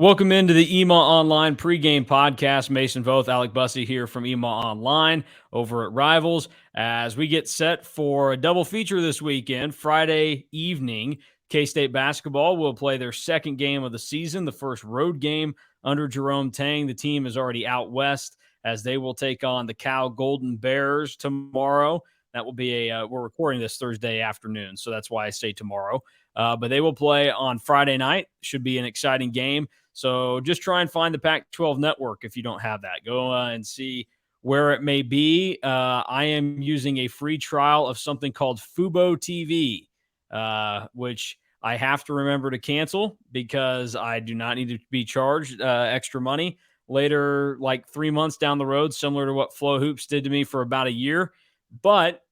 Welcome into the EMAW Online Pregame Podcast. Mason Voth, Alec Bussey here from EMAW Online over at Rivals as we get set for a double feature this weekend. Friday evening, K-State basketball will play their second game of the season, the first road game under Jerome Tang. The team is already out west as they will take on the Cal Golden Bears tomorrow. That will be we're recording this Thursday afternoon, so that's why I say tomorrow. But they will play on Friday night. Should be an exciting game. So just try and find the Pac-12 network if you don't have that. Go and see where it may be. I am using a free trial of something called Fubo TV, which I have to remember to cancel because I do not need to be charged extra money later, like 3 months down the road, similar to what Flow Hoops did to me for about a year. But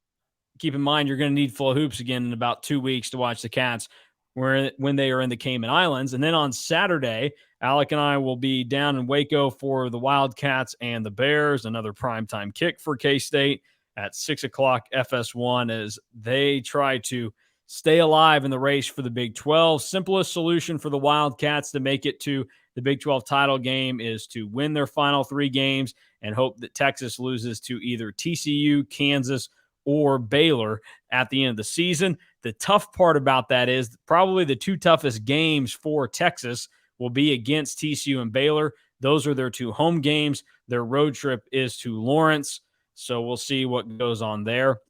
keep in mind, you're going to need Flow Hoops again in about 2 weeks to watch the Cats when they are in the Cayman Islands. And then on Saturday, Alec and I will be down in Waco for the Wildcats and the Bears, another primetime kick for K-State at 6 o'clock FS1 as they try to stay alive in the race for the Big 12. Simplest solution for the Wildcats to make it to the Big 12 title game is to win their final 3 games and hope that Texas loses to either TCU, Kansas, or Baylor at the end of the season. The tough part about that is probably the 2 toughest games for Texas will be against TCU and Baylor. Those are their 2 home games. Their road trip is to Lawrence, so we'll see what goes on there.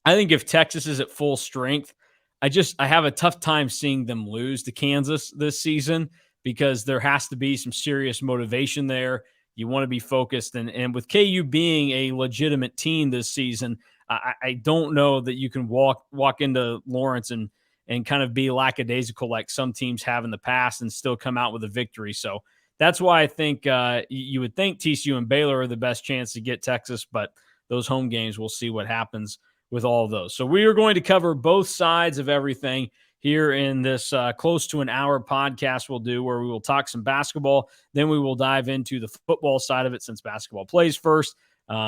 I think if Texas is at full strength, I have a tough time seeing them lose to Kansas this season because there has to be some serious motivation there. You want to be focused, and with KU being a legitimate team this season, I don't know that you can walk into Lawrence and kind of be lackadaisical like some teams have in the past and still come out with a victory. So that's why I think you would think TCU and Baylor are the best chance to get Texas, but those home games, we'll see what happens with all of those. So we are going to cover both sides of everything here in this close to an hour podcast we'll do, where we will talk some basketball. Then we will dive into the football side of it since basketball plays first.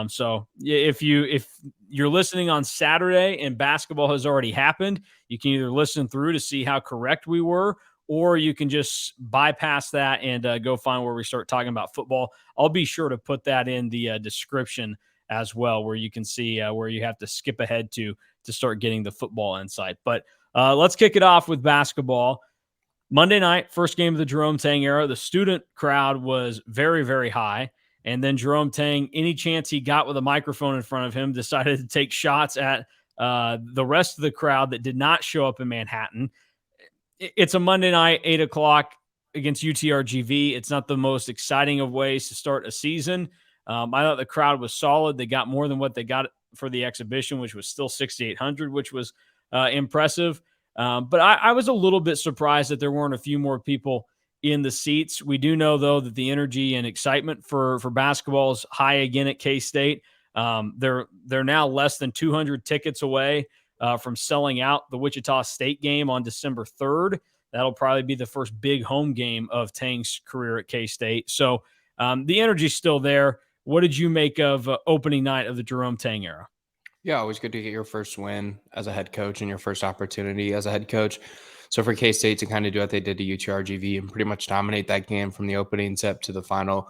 So if you're listening on Saturday and basketball has already happened, you can either listen through to see how correct we were, or you can just bypass that and go find where we start talking about football. I'll be sure to put that in the description as well, where you can see where you have to skip ahead to start getting the football insight. But let's kick it off with basketball. Monday night, first game of the Jerome Tang era. The student crowd was very, very high. And then Jerome Tang, any chance he got with a microphone in front of him, decided to take shots at the rest of the crowd that did not show up in Manhattan. It's a Monday night, 8 o'clock against UTRGV. It's not the most exciting of ways to start a season. I thought the crowd was solid. They got more than what they got for the exhibition, which was still 6,800, which was impressive. But I was a little bit surprised that there weren't a few more people in the seats. We do know, though, that the energy and excitement for basketball is high again at K-State. They're now less than 200 tickets away from selling out the Wichita State game on December 3rd. That'll probably be the first big home game of Tang's career at K-State. So the energy's still there. What did you make of opening night of the Jerome Tang era? Yeah, always good to get your first win as a head coach and your first opportunity as a head coach. So for K-State to kind of do what they did to UTRGV and pretty much dominate that game from the opening tip to the final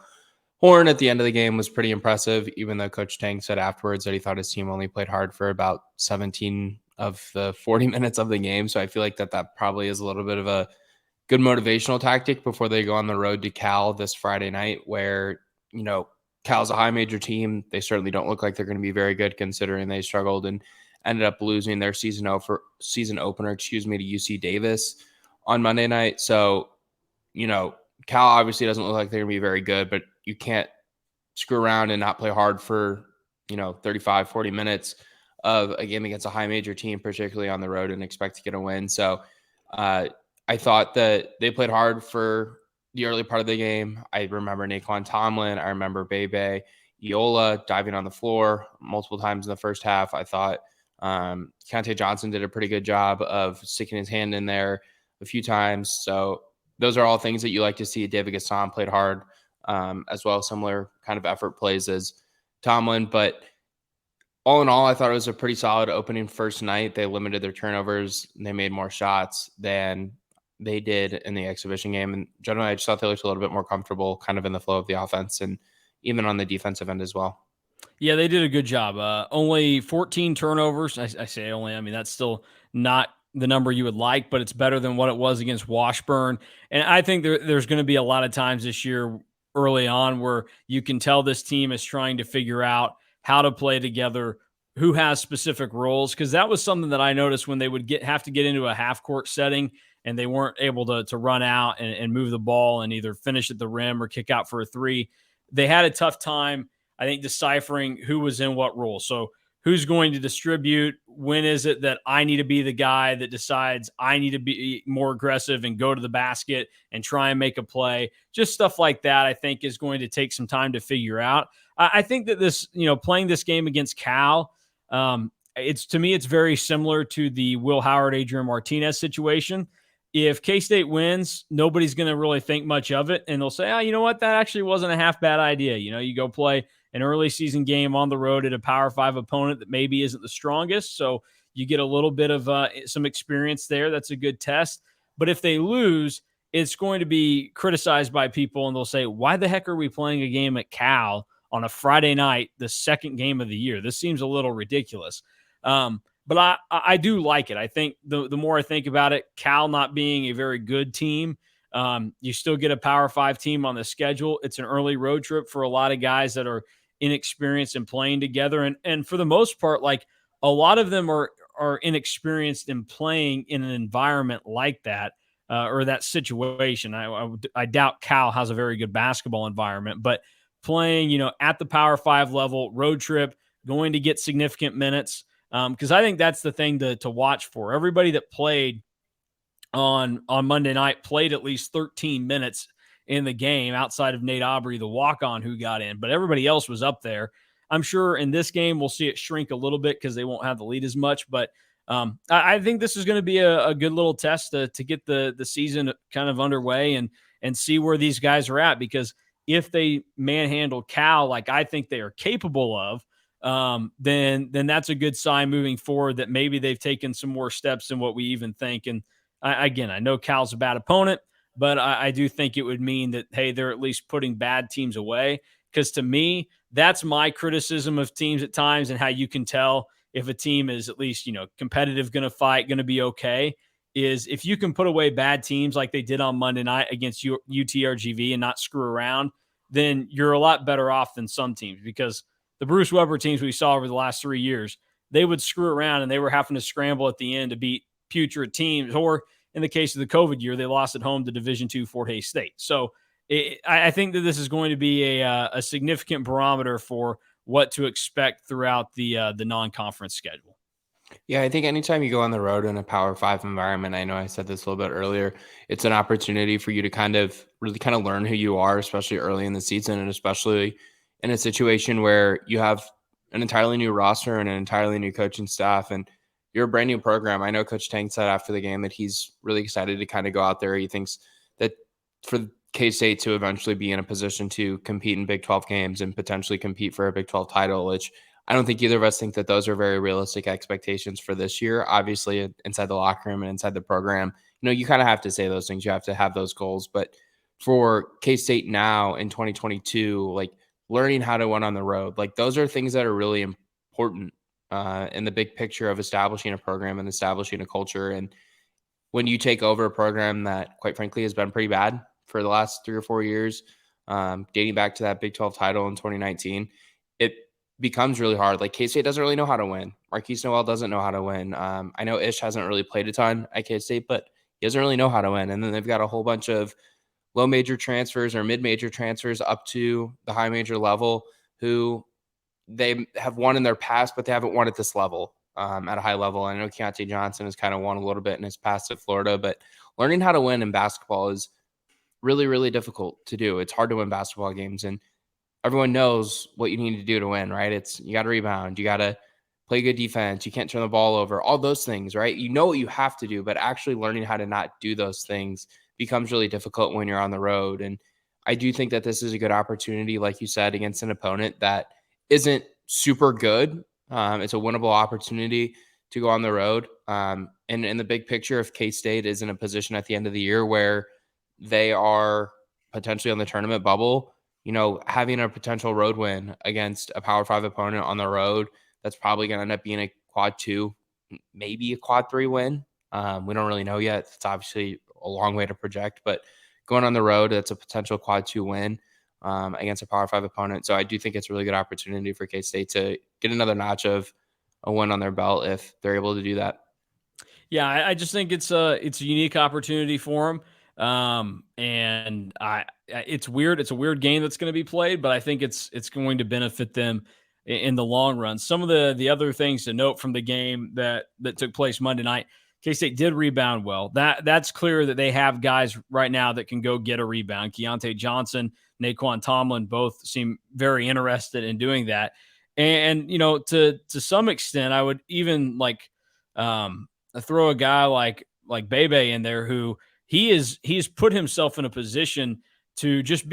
horn at the end of the game was pretty impressive, even though Coach Tang said afterwards that he thought his team only played hard for about 17 of the 40 minutes of the game. So I feel like that probably is a little bit of a good motivational tactic before they go on the road to Cal this Friday night, where, you know, Cal's a high major team. They certainly don't look like they're going to be very good considering they struggled and ended up losing their season opener, to UC Davis on Monday night. So, you know, Cal obviously doesn't look like they're going to be very good, but you can't screw around and not play hard for, 35, 40 minutes of a game against a high major team, particularly on the road, and expect to get a win. So I thought that they played hard for the early part of the game. I remember Naquan Tomlin. I remember Bebe Iola diving on the floor multiple times in the first half. I thought Keontae Johnson did a pretty good job of sticking his hand in there a few times. So those are all things that you like to see. David Gasson played hard as well, similar kind of effort plays as Tomlin. But all in all, I thought it was a pretty solid opening first night. They limited their turnovers. And they made more shots than they did in the exhibition game. And generally, I just thought they looked a little bit more comfortable kind of in the flow of the offense and even on the defensive end as well. Yeah, they did a good job. Only 14 turnovers. I say only. I mean, that's still not the number you would like, but it's better than what it was against Washburn. And I think there's going to be a lot of times this year early on where you can tell this team is trying to figure out how to play together, who has specific roles, because that was something that I noticed when they would have to get into a half court setting and they weren't able to run out and move the ball and either finish at the rim or kick out for a three. They had a tough time, I think, deciphering who was in what role. So who's going to distribute? When is it that I need to be the guy that decides I need to be more aggressive and go to the basket and try and make a play? Just stuff like that, I think, is going to take some time to figure out. I think that this, playing this game against Cal, to me, it's very similar to the Will Howard, Adrian Martinez situation. If K-State wins, nobody's going to really think much of it. And they'll say, you know what? That actually wasn't a half bad idea. You go play an early season game on the road at a Power 5 opponent that maybe isn't the strongest. So you get a little bit of some experience there. That's a good test. But if they lose, it's going to be criticized by people, and they'll say, why the heck are we playing a game at Cal on a Friday night, the second game of the year? This seems a little ridiculous. But I do like it. I think the more I think about it, Cal not being a very good team, you still get a Power 5 team on the schedule. It's an early road trip for a lot of guys that are inexperienced in playing together. And for the most part, like, a lot of them are inexperienced in playing in an environment like that or that situation. I doubt Cal has a very good basketball environment, but playing, at the Power 5 level, road trip, going to get significant minutes. Because I think that's the thing to watch for. Everybody that played on Monday night played at least 13 minutes in the game outside of Nate Aubrey, the walk-on who got in. But everybody else was up there. I'm sure in this game we'll see it shrink a little bit because they won't have the lead as much. But I think this is going to be a good little test to get the season kind of underway and see where these guys are at. Because if they manhandle Cal like I think they are capable of, then that's a good sign moving forward that maybe they've taken some more steps than what we even think. And I know Cal's a bad opponent, but I do think it would mean that, hey, they're at least putting bad teams away. Because to me, that's my criticism of teams at times and how you can tell if a team is at least, competitive, going to fight, going to be okay, is if you can put away bad teams like they did on Monday night against UTRGV and not screw around, then you're a lot better off than some teams. Because the Bruce Weber teams we saw over the last 3 years, they would screw around and they were having to scramble at the end to beat putrid teams. Or in the case of the COVID year, they lost at home to Division II Fort Hays State. So I think that this is going to be a significant barometer for what to expect throughout the non-conference schedule. Yeah, I think anytime you go on the road in a Power 5 environment, I know I said this a little bit earlier, it's an opportunity for you to really learn who you are, especially early in the season, and especially in a situation where you have an entirely new roster and an entirely new coaching staff, and you're a brand new program. I know Coach Tang said after the game that he's really excited to kind of go out there. He thinks that for K-State to eventually be in a position to compete in Big 12 games and potentially compete for a Big 12 title, which I don't think either of us think that those are very realistic expectations for this year. Obviously, inside the locker room and inside the program, you kind of have to say those things. You have to have those goals. But for K-State now in 2022, learning how to win on the road, those are things that are really important in the big picture of establishing a program and establishing a culture. And when you take over a program that, quite frankly, has been pretty bad for the last 3 or 4 years, dating back to that Big 12 title in 2019, it becomes really hard. K-State doesn't really know how to win. Marquise Noel doesn't know how to win. I know Ish hasn't really played a ton at K-State, but he doesn't really know how to win. And then they've got a whole bunch of low major transfers or mid-major transfers up to the high major level who they have won in their past, but they haven't won at this level at a high level. I know Keontae Johnson has kind of won a little bit in his past at Florida, but learning how to win in basketball is really, really difficult to do. It's hard to win basketball games, and everyone knows what you need to do to win, right? You got to rebound. You got to play good defense. You can't turn the ball over, all those things, right? You know what you have to do, but actually learning how to not do those things becomes really difficult when you're on the road. And I do think that this is a good opportunity, like you said, against an opponent that isn't super good. It's a winnable opportunity to go on the road and And in the big picture, if K-State is in a position at the end of the year where they are potentially on the tournament bubble, having a potential road win against a Power 5 opponent on the road, that's probably going to end up being a quad 2, maybe a quad 3 win. We don't really know yet. It's obviously a long way to project, but going on the road, that's a potential quad 2 win against a Power 5 opponent. So I do think it's a really good opportunity for K-State to get another notch of a win on their belt if they're able to do that. Yeah, I just think it's a unique opportunity for them. And it's weird. It's a weird game that's going to be played, but I think it's going to benefit them in the long run. Some of the other things to note from the game that took place Monday night, K-State did rebound well. That's clear that they have guys right now that can go get a rebound. Keontae Johnson, Naquan Tomlin both seem very interested in doing that. And to some extent, I would even throw a guy like Bebe in there who he's put himself in a position to just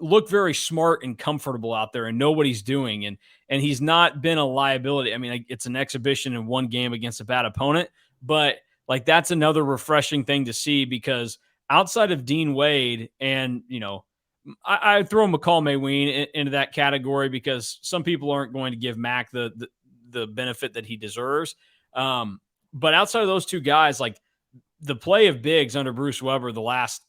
look very smart and comfortable out there and know what he's doing. And he's not been a liability. I mean, it's an exhibition in one game against a bad opponent, but that's another refreshing thing to see, because outside of Dean Wade and, I throw McCall Mayween into that category because some people aren't going to give Mac the benefit that he deserves. But outside of those two guys, the play of bigs under Bruce Weber the last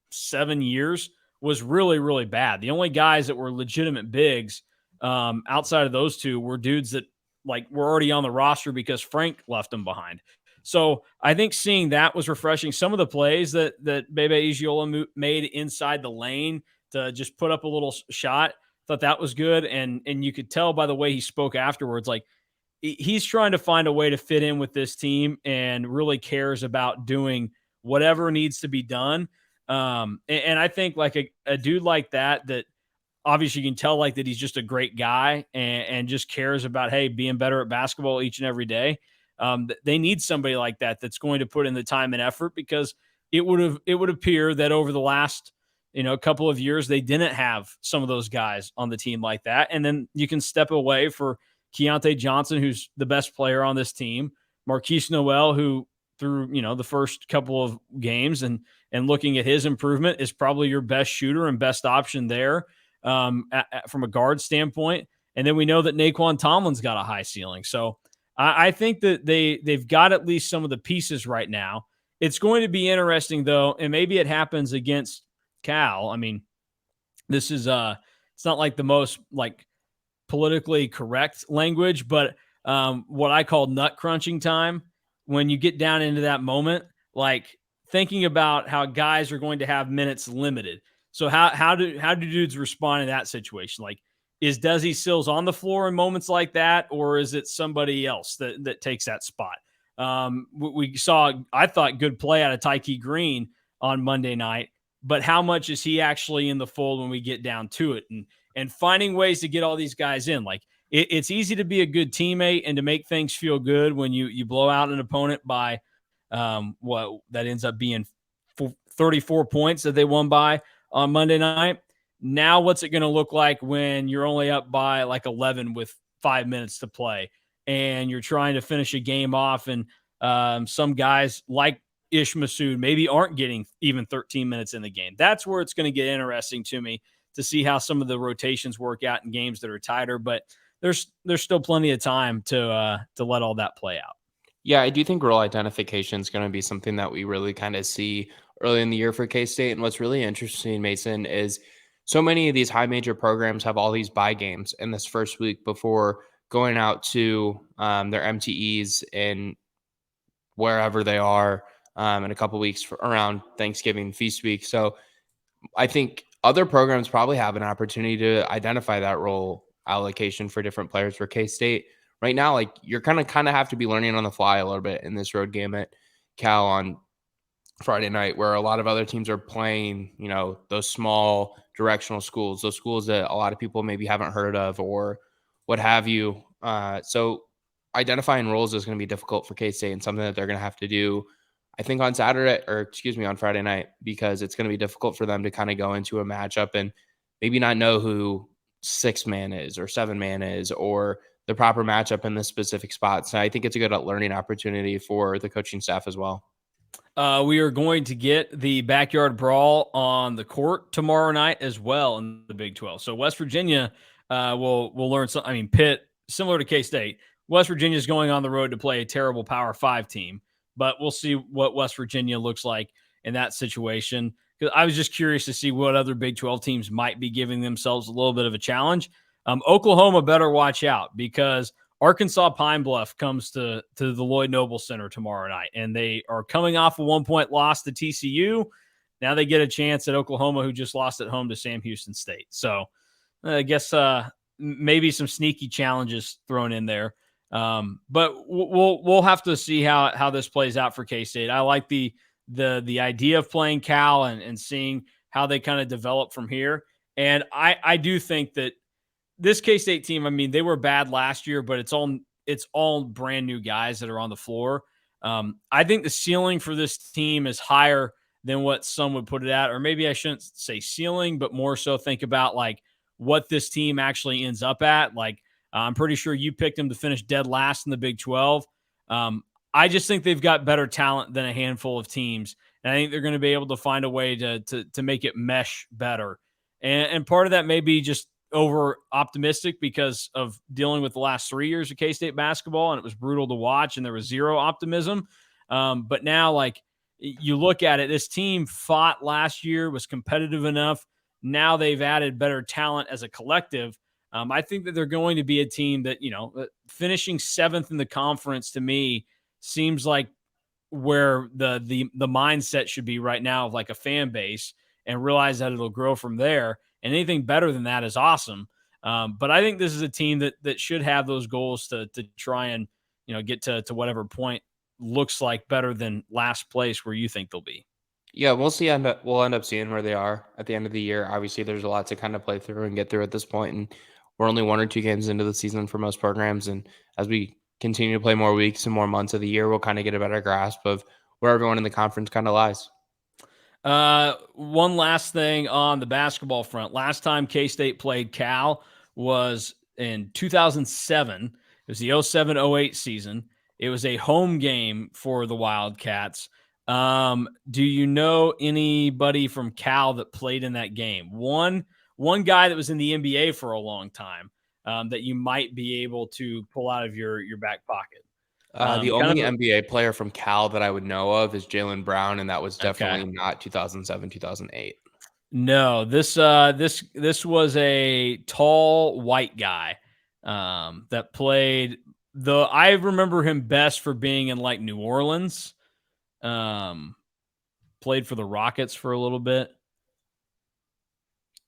7 years was really, really bad. The only guys that were legitimate bigs outside of those two were dudes that were already on the roster because Frank left them behind. So I think seeing that was refreshing. Some of the plays that Bebe Igiola made inside the lane to just put up a little shot, thought that was good. And you could tell by the way he spoke afterwards, he's trying to find a way to fit in with this team and really cares about doing whatever needs to be done. And I think a dude like that obviously you can tell that he's just a great guy and just cares about, hey, being better at basketball each and every day. They need somebody like that that's going to put in the time and effort, because it would appear that over the last couple of years they didn't have some of those guys on the team like that. And then you can step away for Keontae Johnson, who's the best player on this team, Marquise Noel, who through the first couple of games and looking at his improvement is probably your best shooter and best option there from a guard standpoint. And then we know that Naquan Tomlin's got a high ceiling. So I think that they've got at least some of the pieces right now. It's going to be interesting though, and maybe it happens against Cal. I mean, this is it's not the most politically correct language, but what I call nut crunching time, when you get down into that moment, thinking about how guys are going to have minutes limited. So how do dudes respond in that situation? Is Desi Sills on the floor in moments like that, or is it somebody else that takes that spot? We saw, I thought, good play out of Tyke Green on Monday night, but how much is he actually in the fold when we get down to it? And finding ways to get all these guys in. It's easy to be a good teammate and to make things feel good when you blow out an opponent by what that ends up being 34 points that they won by on Monday night. Now, what's it going to look like when you're only up by 11 with 5 minutes to play and you're trying to finish a game off, and some guys like Ish Masood maybe aren't getting even 13 minutes in the game? That's where it's going to get interesting to me to see how some of the rotations work out in games that are tighter, but there's still plenty of time to let all that play out. Yeah, I do think role identification is going to be something that we really kind of see early in the year for K-State. And what's really interesting, Mason, is so many of these high major programs have all these bye games in this first week before going out to their MTEs in wherever they are in a couple weeks around Thanksgiving feast week. So I think other programs probably have an opportunity to identify that role allocation for different players. For K-State right now, you're kind of have to be learning on the fly a little bit in this road game at Cal on Friday night, where a lot of other teams are playing, those small directional schools, those schools that a lot of people maybe haven't heard of or what have you. So identifying roles is going to be difficult for K-State, and something that they're going to have to do, I think, on on Friday night, because it's going to be difficult for them to kind of go into a matchup and maybe not know who 6-man is or 7-man is, or the proper matchup in this specific spot. So I think it's a good learning opportunity for the coaching staff as well. We are going to get the backyard brawl on the court tomorrow night as well in the Big 12. So West Virginia will learn something. I mean, Pitt, similar to K-State, West Virginia is going on the road to play a terrible Power 5 team, but we'll see what West Virginia looks like in that situation. Because I was just curious to see what other Big 12 teams might be giving themselves a little bit of a challenge. Oklahoma better watch out because Arkansas Pine Bluff comes to the Lloyd Noble Center tomorrow night, and they are coming off a 1-point loss to TCU. Now they get a chance at Oklahoma, who just lost at home to Sam Houston State. So I guess maybe some sneaky challenges thrown in there. But we'll have to see how this plays out for K-State. I like the idea of playing Cal and seeing how they kind of develop from here. And I do think that this K-State team, I mean, they were bad last year, but it's all brand new guys that are on the floor. I think the ceiling for this team is higher than what some would put it at, or maybe I shouldn't say ceiling, but more so think about like what this team actually ends up at. Like I'm pretty sure you picked them to finish dead last in the Big 12. I just think they've got better talent than a handful of teams, and I think they're going to be able to find a way to make it mesh better. And part of that may be just over optimistic because of dealing with the last 3 years of K-State basketball, and it was brutal to watch and there was zero optimism. But now, like, you look at it, this team fought last year, was competitive enough. Now they've added better talent as a collective. I think that they're going to be a team that, finishing 7th in the conference to me seems like where the mindset should be right now of like a fan base, and realize that it'll grow from there. And anything better than that is awesome. But I think this is a team that should have those goals to try and, get to whatever point looks like better than last place where you think they'll be. Yeah, we'll see. We'll end up seeing where they are at the end of the year. Obviously, there's a lot to kind of play through and get through at this point, and we're only 1 or 2 games into the season for most programs. And as we continue to play more weeks and more months of the year, we'll kind of get a better grasp of where everyone in the conference kind of lies. One last thing on the basketball front. Last time K-State played Cal was in 2007. It was the 07-08 season. It was a home game for the Wildcats. Do you know anybody from Cal that played in that game? One guy that was in the NBA for a long time that you might be able to pull out of your back pocket. The only NBA player from Cal that I would know of is Jaylen Brown, and that was definitely not 2007, 2008. No, this was a tall white guy that played. I remember him best for being in like New Orleans. Played for the Rockets for a little bit.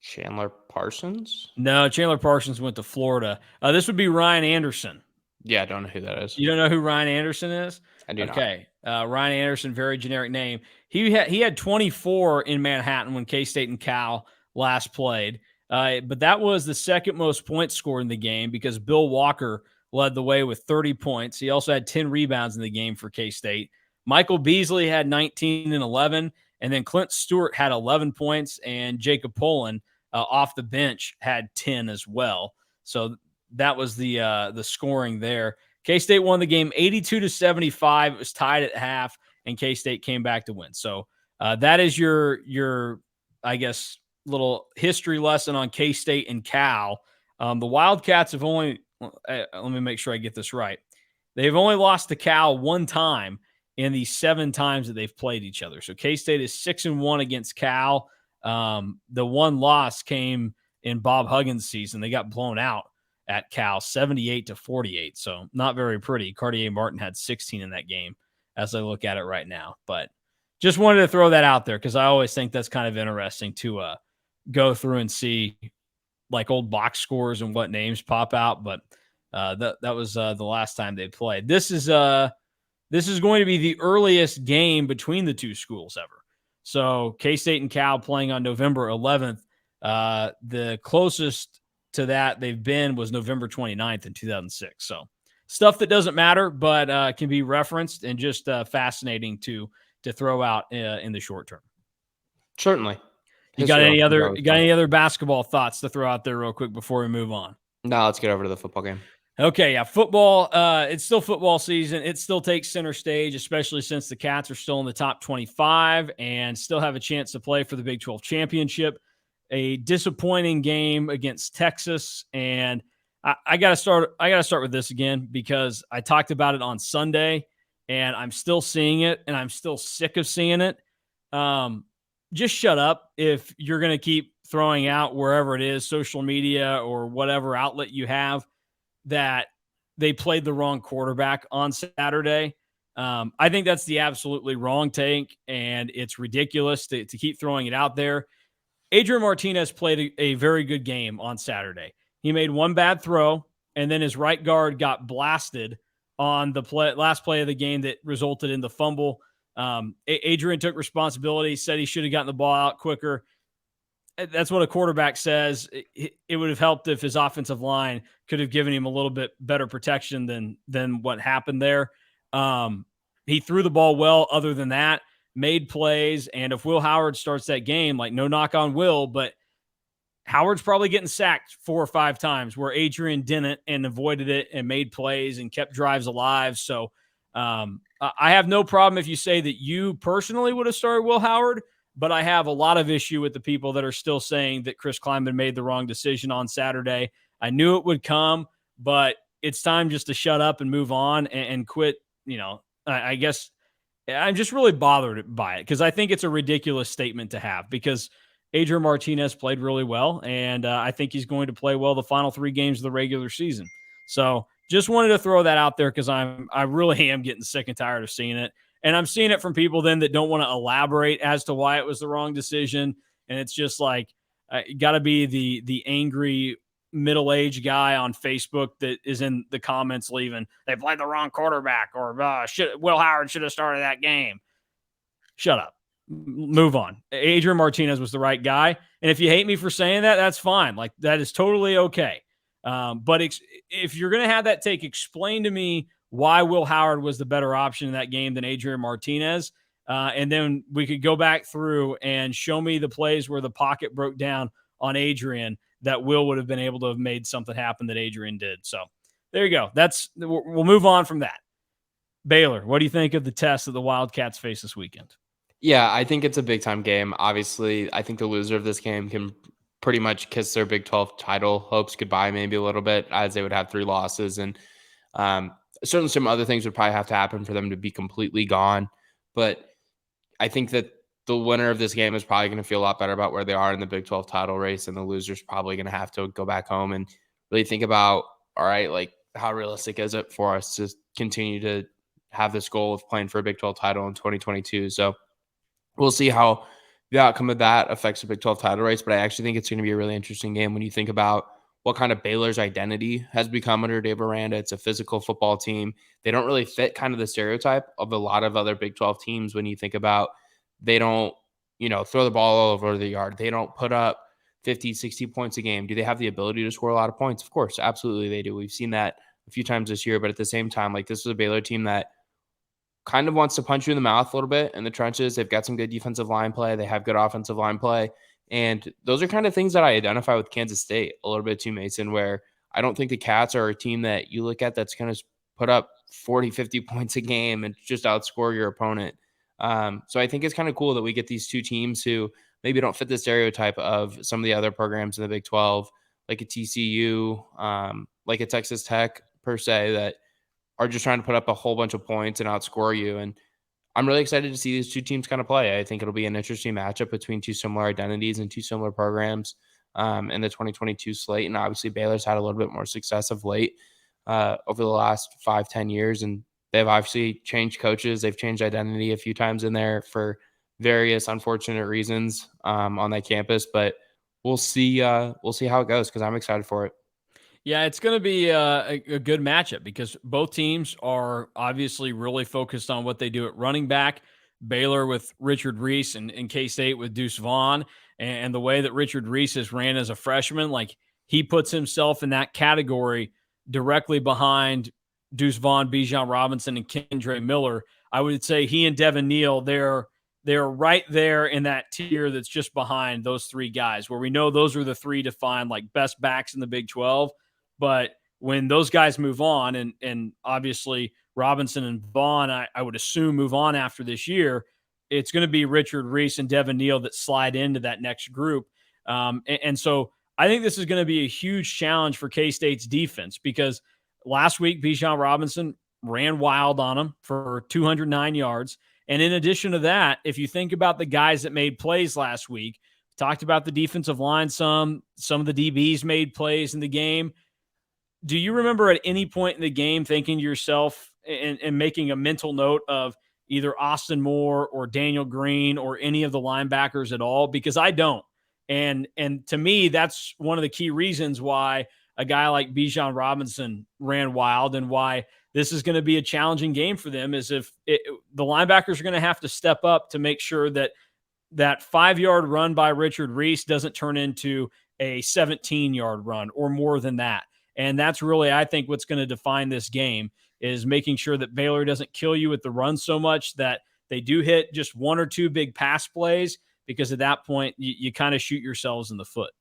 Chandler Parsons? No, Chandler Parsons went to Florida. This would be Ryan Anderson. Yeah, I don't know who that is. You don't know who Ryan Anderson is? I do not. Okay. Ryan Anderson, very generic name. He had 24 in Manhattan when K-State and Cal last played. But that was the second most points scored in the game because Bill Walker led the way with 30 points. He also had 10 rebounds in the game for K-State. Michael Beasley had 19 and 11, and then Clint Stewart had 11 points, and Jacob Poland off the bench had 10 as well. So that was the scoring there. K-State won the game 82-75. It was tied at half, and K-State came back to win. So that is your I guess, little history lesson on K-State and Cal. The Wildcats have only let me make sure I get this right. They've only lost to Cal one time in the 7 times that they've played each other. So K-State is 6-1 against Cal. The one loss came in Bob Huggins' season. They got blown out at Cal 78-48. So not very pretty. Cartier Martin had 16 in that game as I look at it right now. But just wanted to throw that out there because I always think that's kind of interesting to go through and see like old box scores and what names pop out. But that was the last time they played. This is going to be the earliest game between the two schools ever. So K-State and Cal playing on November 11th. The closest to that they've been was November 29th in 2006. So stuff that doesn't matter, but can be referenced and just fascinating to throw out in the short term. Certainly. You got any other basketball thoughts to throw out there real quick before we move on? No, let's get over to the football game. Okay, yeah, football. It's still football season. It still takes center stage, especially since the Cats are still in the top 25 and still have a chance to play for the Big 12 championship. A disappointing game against Texas, and I got to start. I got to start with this again because I talked about it on Sunday, and I'm still seeing it, and I'm still sick of seeing it. Um, just shut up if you're going to keep throwing out wherever it is, social media or whatever outlet you have, that they played the wrong quarterback on Saturday. I think that's the absolutely wrong take, and it's ridiculous to keep throwing it out there. Adrian Martinez played a very good game on Saturday. He made one bad throw, and then his right guard got blasted on the last play of the game that resulted in the fumble. Adrian took responsibility, said he should have gotten the ball out quicker. That's what a quarterback says. It would have helped if his offensive line could have given him a little bit better protection than what happened there. He threw the ball well. Other than that, made plays. And if Will Howard starts that game, like, no knock on Will, but Howard's probably getting sacked 4 or 5 times where Adrian didn't and avoided it and made plays and kept drives alive. So I have no problem if you say that you personally would have started Will Howard, but I have a lot of issue with the people that are still saying that Chris Klieman made the wrong decision on Saturday. I knew it would come, but it's time just to shut up and move on and quit. I guess I'm just really bothered by it because I think it's a ridiculous statement to have, because Adrian Martinez played really well, and I think he's going to play well the final 3 games of the regular season. So just wanted to throw that out there because I really am getting sick and tired of seeing it. And I'm seeing it from people then that don't want to elaborate as to why it was the wrong decision. And it's just like, got to be the angry middle-aged guy on Facebook that is in the comments leaving, they played the wrong quarterback, or Will Howard should have started that game. Shut up. Move on. Adrian Martinez was the right guy. And if you hate me for saying that, that's fine. Like, that is totally okay. But if you're going to have that take, explain to me why Will Howard was the better option in that game than Adrian Martinez. And then we could go back through and show me the plays where the pocket broke down on Adrian that Will would have been able to have made something happen that Adrian did. So there you go. We'll move on from that. Baylor, what do you think of the test that the Wildcats face this weekend? Yeah, I think it's a big-time game. Obviously, I think the loser of this game can pretty much kiss their Big 12 title hopes goodbye maybe a little bit, as they would have 3 losses. And certainly some other things would probably have to happen for them to be completely gone. But I think that the winner of this game is probably going to feel a lot better about where they are in the Big 12 title race, and the loser's probably going to have to go back home and really think about, all right, like, how realistic is it for us to continue to have this goal of playing for a Big 12 title in 2022? So we'll see how the outcome of that affects the Big 12 title race, but I actually think it's going to be a really interesting game when you think about what kind of Baylor's identity has become under Dave Aranda. It's a physical football team. They don't really fit kind of the stereotype of a lot of other Big 12 teams when you think about they don't, throw the ball all over the yard. They don't put up 50, 60 points a game. Do they have the ability to score a lot of points? Of course, absolutely they do. We've seen that a few times this year, but at the same time, like, this is a Baylor team that kind of wants to punch you in the mouth a little bit in the trenches. They've got some good defensive line play. They have good offensive line play. And those are kind of things that I identify with Kansas State a little bit too, Mason, where I don't think the Cats are a team that you look at that's going to put up 40, 50 points a game and just outscore your opponent. So I think it's kind of cool that we get these 2 teams who maybe don't fit the stereotype of some of the other programs in the Big 12, like a TCU, like a Texas Tech per se, that are just trying to put up a whole bunch of points and outscore you. And I'm really excited to see these 2 teams kind of play. I think it'll be an interesting matchup between 2 similar identities and 2 similar programs in the 2022 slate. And obviously Baylor's had a little bit more success of late over the last 5-10 years. And they've obviously changed coaches. They've changed identity a few times in there for various unfortunate reasons on that campus. But we'll see how it goes, because I'm excited for it. Yeah, it's going to be a good matchup because both teams are obviously really focused on what they do at running back. Baylor with Richard Reese and K-State with Deuce Vaughn. And the way that Richard Reese has ran as a freshman, like, he puts himself in that category directly behind Deuce Vaughn, Bijan Robinson, and Kendre Miller. I would say he and Devin Neal, they're right there in that tier that's just behind those 3 guys, where we know those are the 3 defined, like, best backs in the Big 12. But when those guys move on, and obviously Robinson and Vaughn, I would assume, move on after this year, it's going to be Richard Reese and Devin Neal that slide into that next group. And so I think this is going to be a huge challenge for K-State's defense, because last week Bijan Robinson ran wild on them for 209 yards. And in addition to that, if you think about the guys that made plays last week, talked about the defensive line, some of the DBs made plays in the game. Do you remember at any point in the game thinking to yourself and making a mental note of either Austin Moore or Daniel Green or any of the linebackers at all? Because I don't. And to me, that's one of the key reasons why a guy like Bijan Robinson ran wild, and why this is going to be a challenging game for them, is if the linebackers are going to have to step up to make sure that 5-yard run by Richard Reese doesn't turn into a 17-yard run or more than that. And that's really, I think, what's going to define this game, is making sure that Baylor doesn't kill you with the run so much that they do hit just one or two big pass plays, because at that point you kind of shoot yourselves in the foot.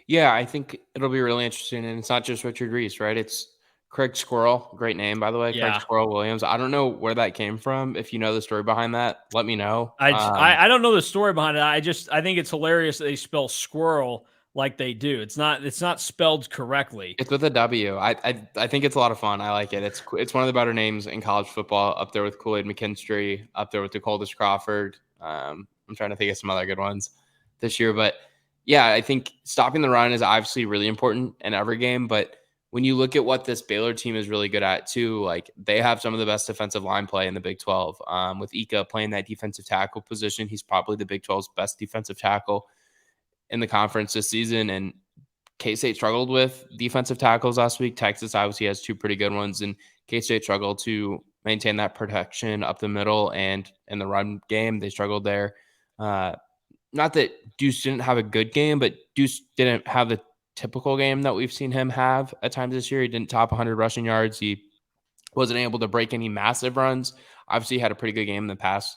Yeah, I think it'll be really interesting. And it's not just Richard Reese, right? It's Craig Squirrel. Great name, by the way. Yeah. Craig Squirrel Williams. I don't know where that came from. If you know the story behind that, let me know. I don't know the story behind it. I think it's hilarious that they spell squirrel like they do. It's not spelled correctly. It's with a W. I think it's a lot of fun. I like it. It's one of the better names in college football, up there with Kool-Aid McKinstry, up there with DeColdest Crawford. I'm trying to think of some other good ones this year. But yeah, I think stopping the run is obviously really important in every game. But when you look at what this Baylor team is really good at too, like they have some of the best defensive line play in the Big 12. With Ika playing that defensive tackle position, he's probably the Big 12's best defensive tackle in the conference this season. And K-State struggled with defensive tackles last week. Texas obviously has two pretty good ones, and K-State struggled to maintain that protection up the middle, and in the run game, they struggled there. Not that Deuce didn't have a good game, but Deuce didn't have the typical game that we've seen him have at times this year. He didn't top 100 rushing yards. He wasn't able to break any massive runs. Obviously, he had a pretty good game in the pass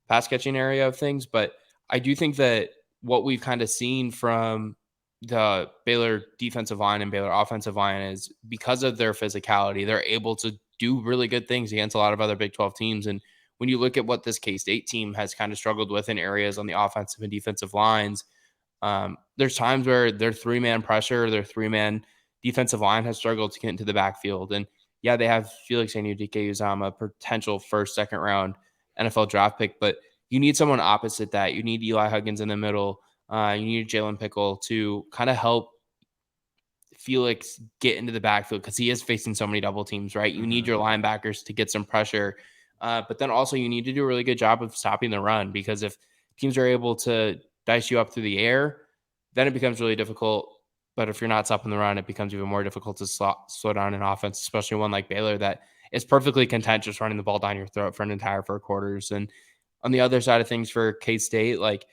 catching area of things, but I do think that what we've kind of seen from the Baylor defensive line and Baylor offensive line is, because of their physicality, they're able to do really good things against a lot of other Big 12 teams. And when you look at what this K-State team has kind of struggled with in areas on the offensive and defensive lines, there's times where their 3-man pressure, their 3-man defensive line has struggled to get into the backfield. And yeah, they have Felix Anudike-Uzomah, potential first, second round NFL draft pick, but you need someone opposite that. You need Eli Huggins in the middle. You need Jalen Pickle to kind of help Felix get into the backfield, because he is facing so many double teams, right? You need your linebackers to get some pressure. But then also you need to do a really good job of stopping the run, because if teams are able to dice you up through the air, then it becomes really difficult. But if you're not stopping the run, it becomes even more difficult to slow down an offense, especially one like Baylor that is perfectly content just running the ball down your throat for an entire 4 quarters. And on the other side of things for K-State, like,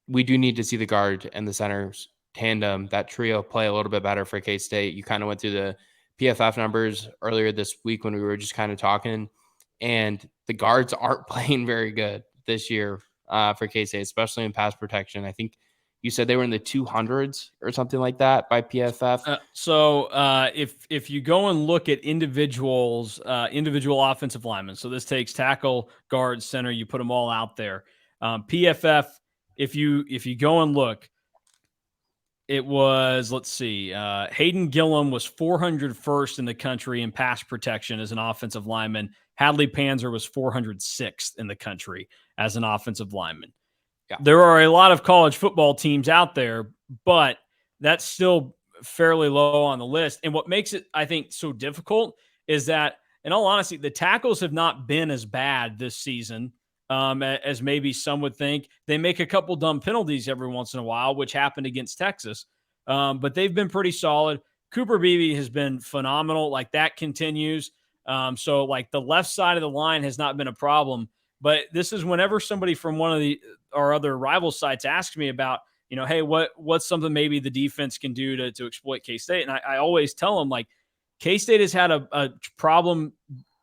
we do need to see the guard and the centers tandem, that trio, play a little bit better for K-State. You kind of went through the PFF numbers earlier this week when we were just kind of talking, and the guards aren't playing very good this year for K-State, especially in pass protection. I think you said they were in the 200s or something like that by PFF. So if you go and look at individual offensive linemen, so this takes tackle, guard, center, you put them all out there. PFF, if you go and look, it was, let's see, Hayden Gillum was 401st in the country in pass protection as an offensive lineman. Hadley Panzer was 406th in the country as an offensive lineman. Yeah. There are a lot of college football teams out there, but that's still fairly low on the list. And what makes it, I think, so difficult is that, in all honesty, the tackles have not been as bad this season as maybe some would think. They make a couple dumb penalties every once in a while, which happened against Texas, but they've been pretty solid. Cooper Beebe has been phenomenal. Like, that continues. So like the left side of the line has not been a problem, but this is whenever somebody from one of our other rival sites asks me about, hey, what's something maybe the defense can do to exploit K-State? And I always tell them, like, K-State has had a problem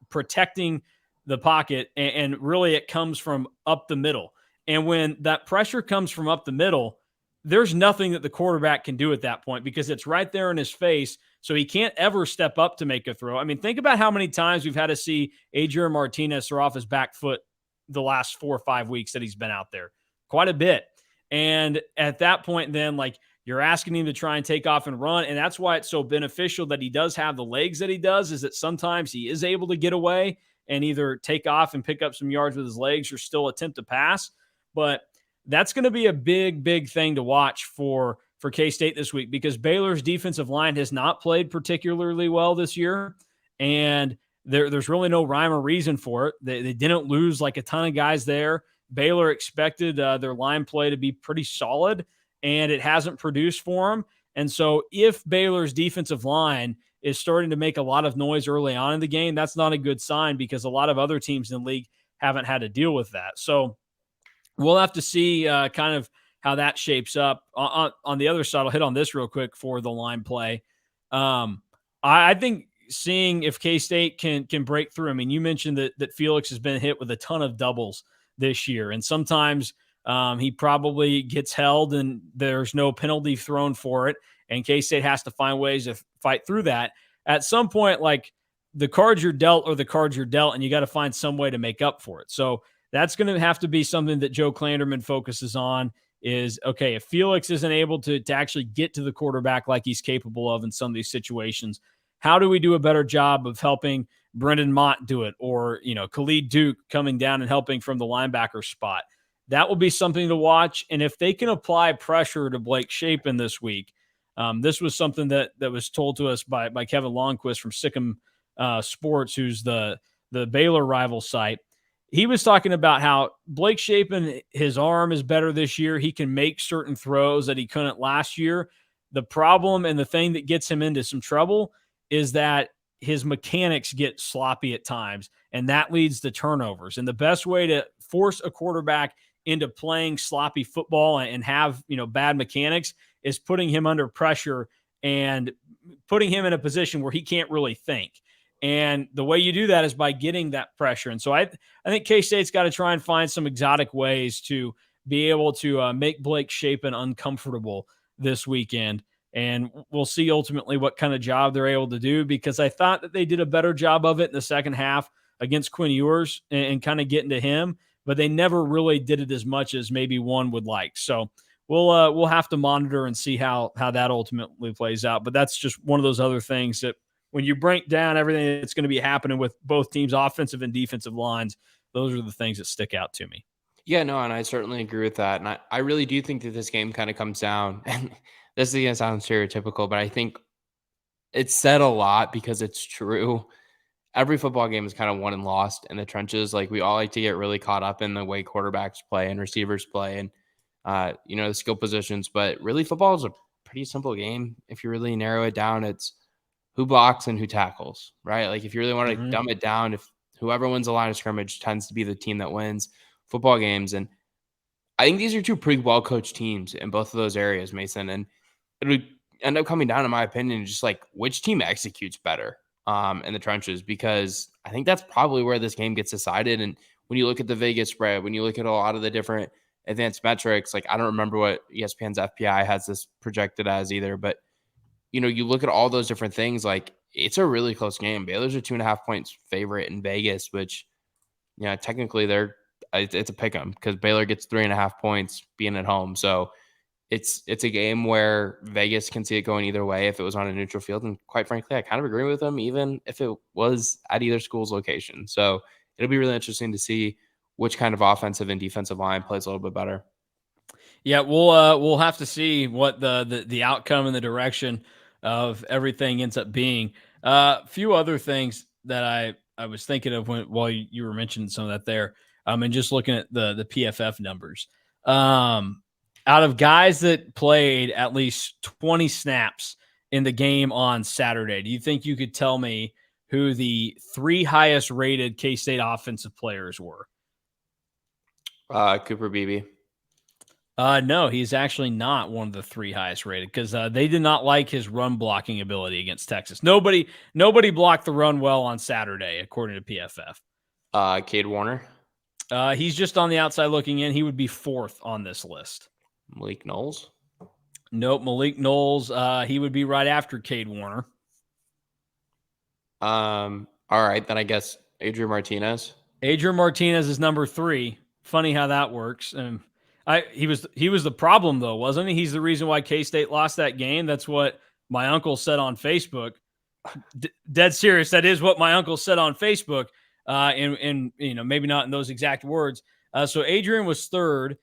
protecting the pocket, and really it comes from up the middle. And when that pressure comes from up the middle, there's nothing that the quarterback can do at that point, because it's right there in his face. So he can't ever step up to make a throw. I mean, think about how many times we've had to see Adrian Martinez throw off his back foot the last 4 or 5 weeks that he's been out there. Quite a bit. And at that point, then, like, you're asking him to try and take off and run. And that's why it's so beneficial that he does have the legs that he does, is that sometimes he is able to get away and either take off and pick up some yards with his legs or still attempt to pass. But that's going to be a big, big thing to watch for K-State this week, because Baylor's defensive line has not played particularly well this year. And there's really no rhyme or reason for it. They didn't lose like a ton of guys there. Baylor expected their line play to be pretty solid, and it hasn't produced for them. And so if Baylor's defensive line is starting to make a lot of noise early on in the game, that's not a good sign, because a lot of other teams in the league haven't had to deal with that. So we'll have to see kind of how that shapes up. On the other side, I'll hit on this real quick for the line play. I think seeing if K-State can break through. I mean, you mentioned that Felix has been hit with a ton of doubles this year, and sometimes he probably gets held and there's no penalty thrown for it, and K-State has to find ways to fight through that. At some point, like, the cards you're dealt are the cards you're dealt, and you got to find some way to make up for it. So that's going to have to be something that Joe Klanderman focuses on, is, okay, if Felix isn't able to actually get to the quarterback like he's capable of in some of these situations, how do we do a better job of helping Brendan Mott do it, or, Khalid Duke coming down and helping from the linebacker spot? That will be something to watch. And if they can apply pressure to Blake Shapen this week, this was something that was told to us by Kevin Longquist from Sikkim Sports, who's the Baylor rival site. He was talking about how Blake Shapen, his arm is better this year. He can make certain throws that he couldn't last year. The problem and the thing that gets him into some trouble is that his mechanics get sloppy at times, and that leads to turnovers. And the best way to force a quarterback into playing sloppy football and have, bad mechanics is putting him under pressure and putting him in a position where he can't really think. And the way you do that is by getting that pressure. And so I think K-State's got to try and find some exotic ways to be able to make Blake Shapen uncomfortable this weekend. And we'll see ultimately what kind of job they're able to do, because I thought that they did a better job of it in the second half against Quinn Ewers and kind of getting to him, but they never really did it as much as maybe one would like. So we'll have to monitor and see how that ultimately plays out. But that's just one of those other things that, when you break down everything that's going to be happening with both teams' offensive and defensive lines, those are the things that stick out to me. Yeah, no, and I certainly agree with that. And I really do think that this game kind of comes down, and this is going to sound stereotypical, but I think it's said a lot because it's true. Every football game is kind of won and lost in the trenches. Like, we all like to get really caught up in the way quarterbacks play and receivers play and, the skill positions. But really, football is a pretty simple game. If you really narrow it down, it's who blocks and who tackles, right? Like, if you really want to dumb it down, if whoever wins the line of scrimmage tends to be the team that wins football games. And I think these are two pretty well-coached teams in both of those areas, Mason. And it would end up coming down, in my opinion, just like which team executes better in the trenches, because I think that's probably where this game gets decided. And when you look at the Vegas spread, when you look at a lot of the different advanced metrics, like, I don't remember what ESPN's FPI has this projected as either, but you look at all those different things, like, it's a really close game. Baylor's a 2.5 points favorite in Vegas, which, technically it's a pick 'em, because Baylor gets 3.5 points being at home. So it's a game where Vegas can see it going either way if it was on a neutral field. And quite frankly, I kind of agree with them, even if it was at either school's location. So it'll be really interesting to see which kind of offensive and defensive line plays a little bit better. Yeah, we'll have to see what the outcome and the direction of everything ends up being. A few other things that I was thinking of while you were mentioning some of that there, and just looking at the PFF numbers. Out of guys that played at least 20 snaps in the game on Saturday, do you think you could tell me who the 3 highest rated K-State offensive players were? Cooper Beebe. No, he's actually not one of the 3 highest rated, because they did not like his run blocking ability against Texas. Nobody blocked the run well on Saturday, according to PFF. Cade Warner. He's just on the outside looking in. He would be 4th on this list. Malik Knowles. Nope, Malik Knowles. He would be right after Cade Warner. All right, then I guess Adrian Martinez. Adrian Martinez is number 3. Funny how that works. And he was the problem though, wasn't he? He's the reason why K-State lost that game. That's what my uncle said on Facebook. Dead serious. That is what my uncle said on Facebook. And maybe not in those exact words. So Adrian was 3rd.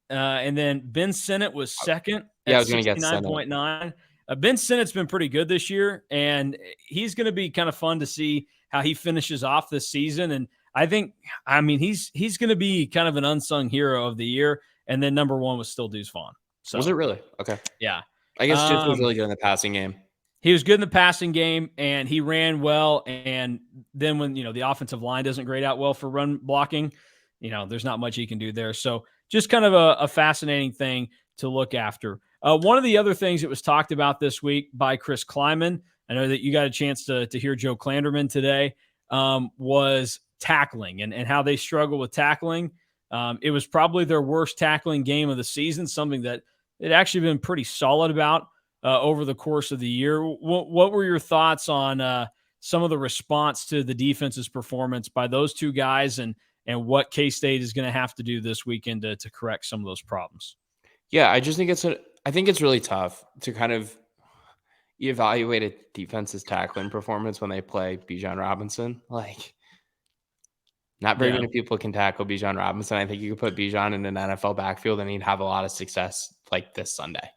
And then Ben Sinnott was 2nd Yeah, I at was going to get 69.9. Ben Sinnott's been pretty good this year, and he's going to be kind of fun to see how he finishes off this season. And he's going to be kind of an unsung hero of the year. And then number 1 was still Deuce Vaughn. So, was it really? Okay. Yeah. I guess Deuce was really good in the passing game. He was good in the passing game, and he ran well. And then when, the offensive line doesn't grade out well for run blocking, there's not much he can do there. So just kind of a fascinating thing to look after. One of the other things that was talked about this week by Chris Kleiman, I know that you got a chance to hear Joe Klanderman today, was tackling and how they struggle with tackling. It was probably their worst tackling game of the season, something that they'd actually been pretty solid about over the course of the year. What were your thoughts on some of the response to the defense's performance by those two guys and what K-State is going to have to do this weekend to correct some of those problems? Yeah, I just think it's really tough to kind of evaluate a defense's tackling performance when they play Bijan Robinson. Like, not very many people can tackle Bijan Robinson. I think you could put Bijan in an NFL backfield and he'd have a lot of success like this Sunday.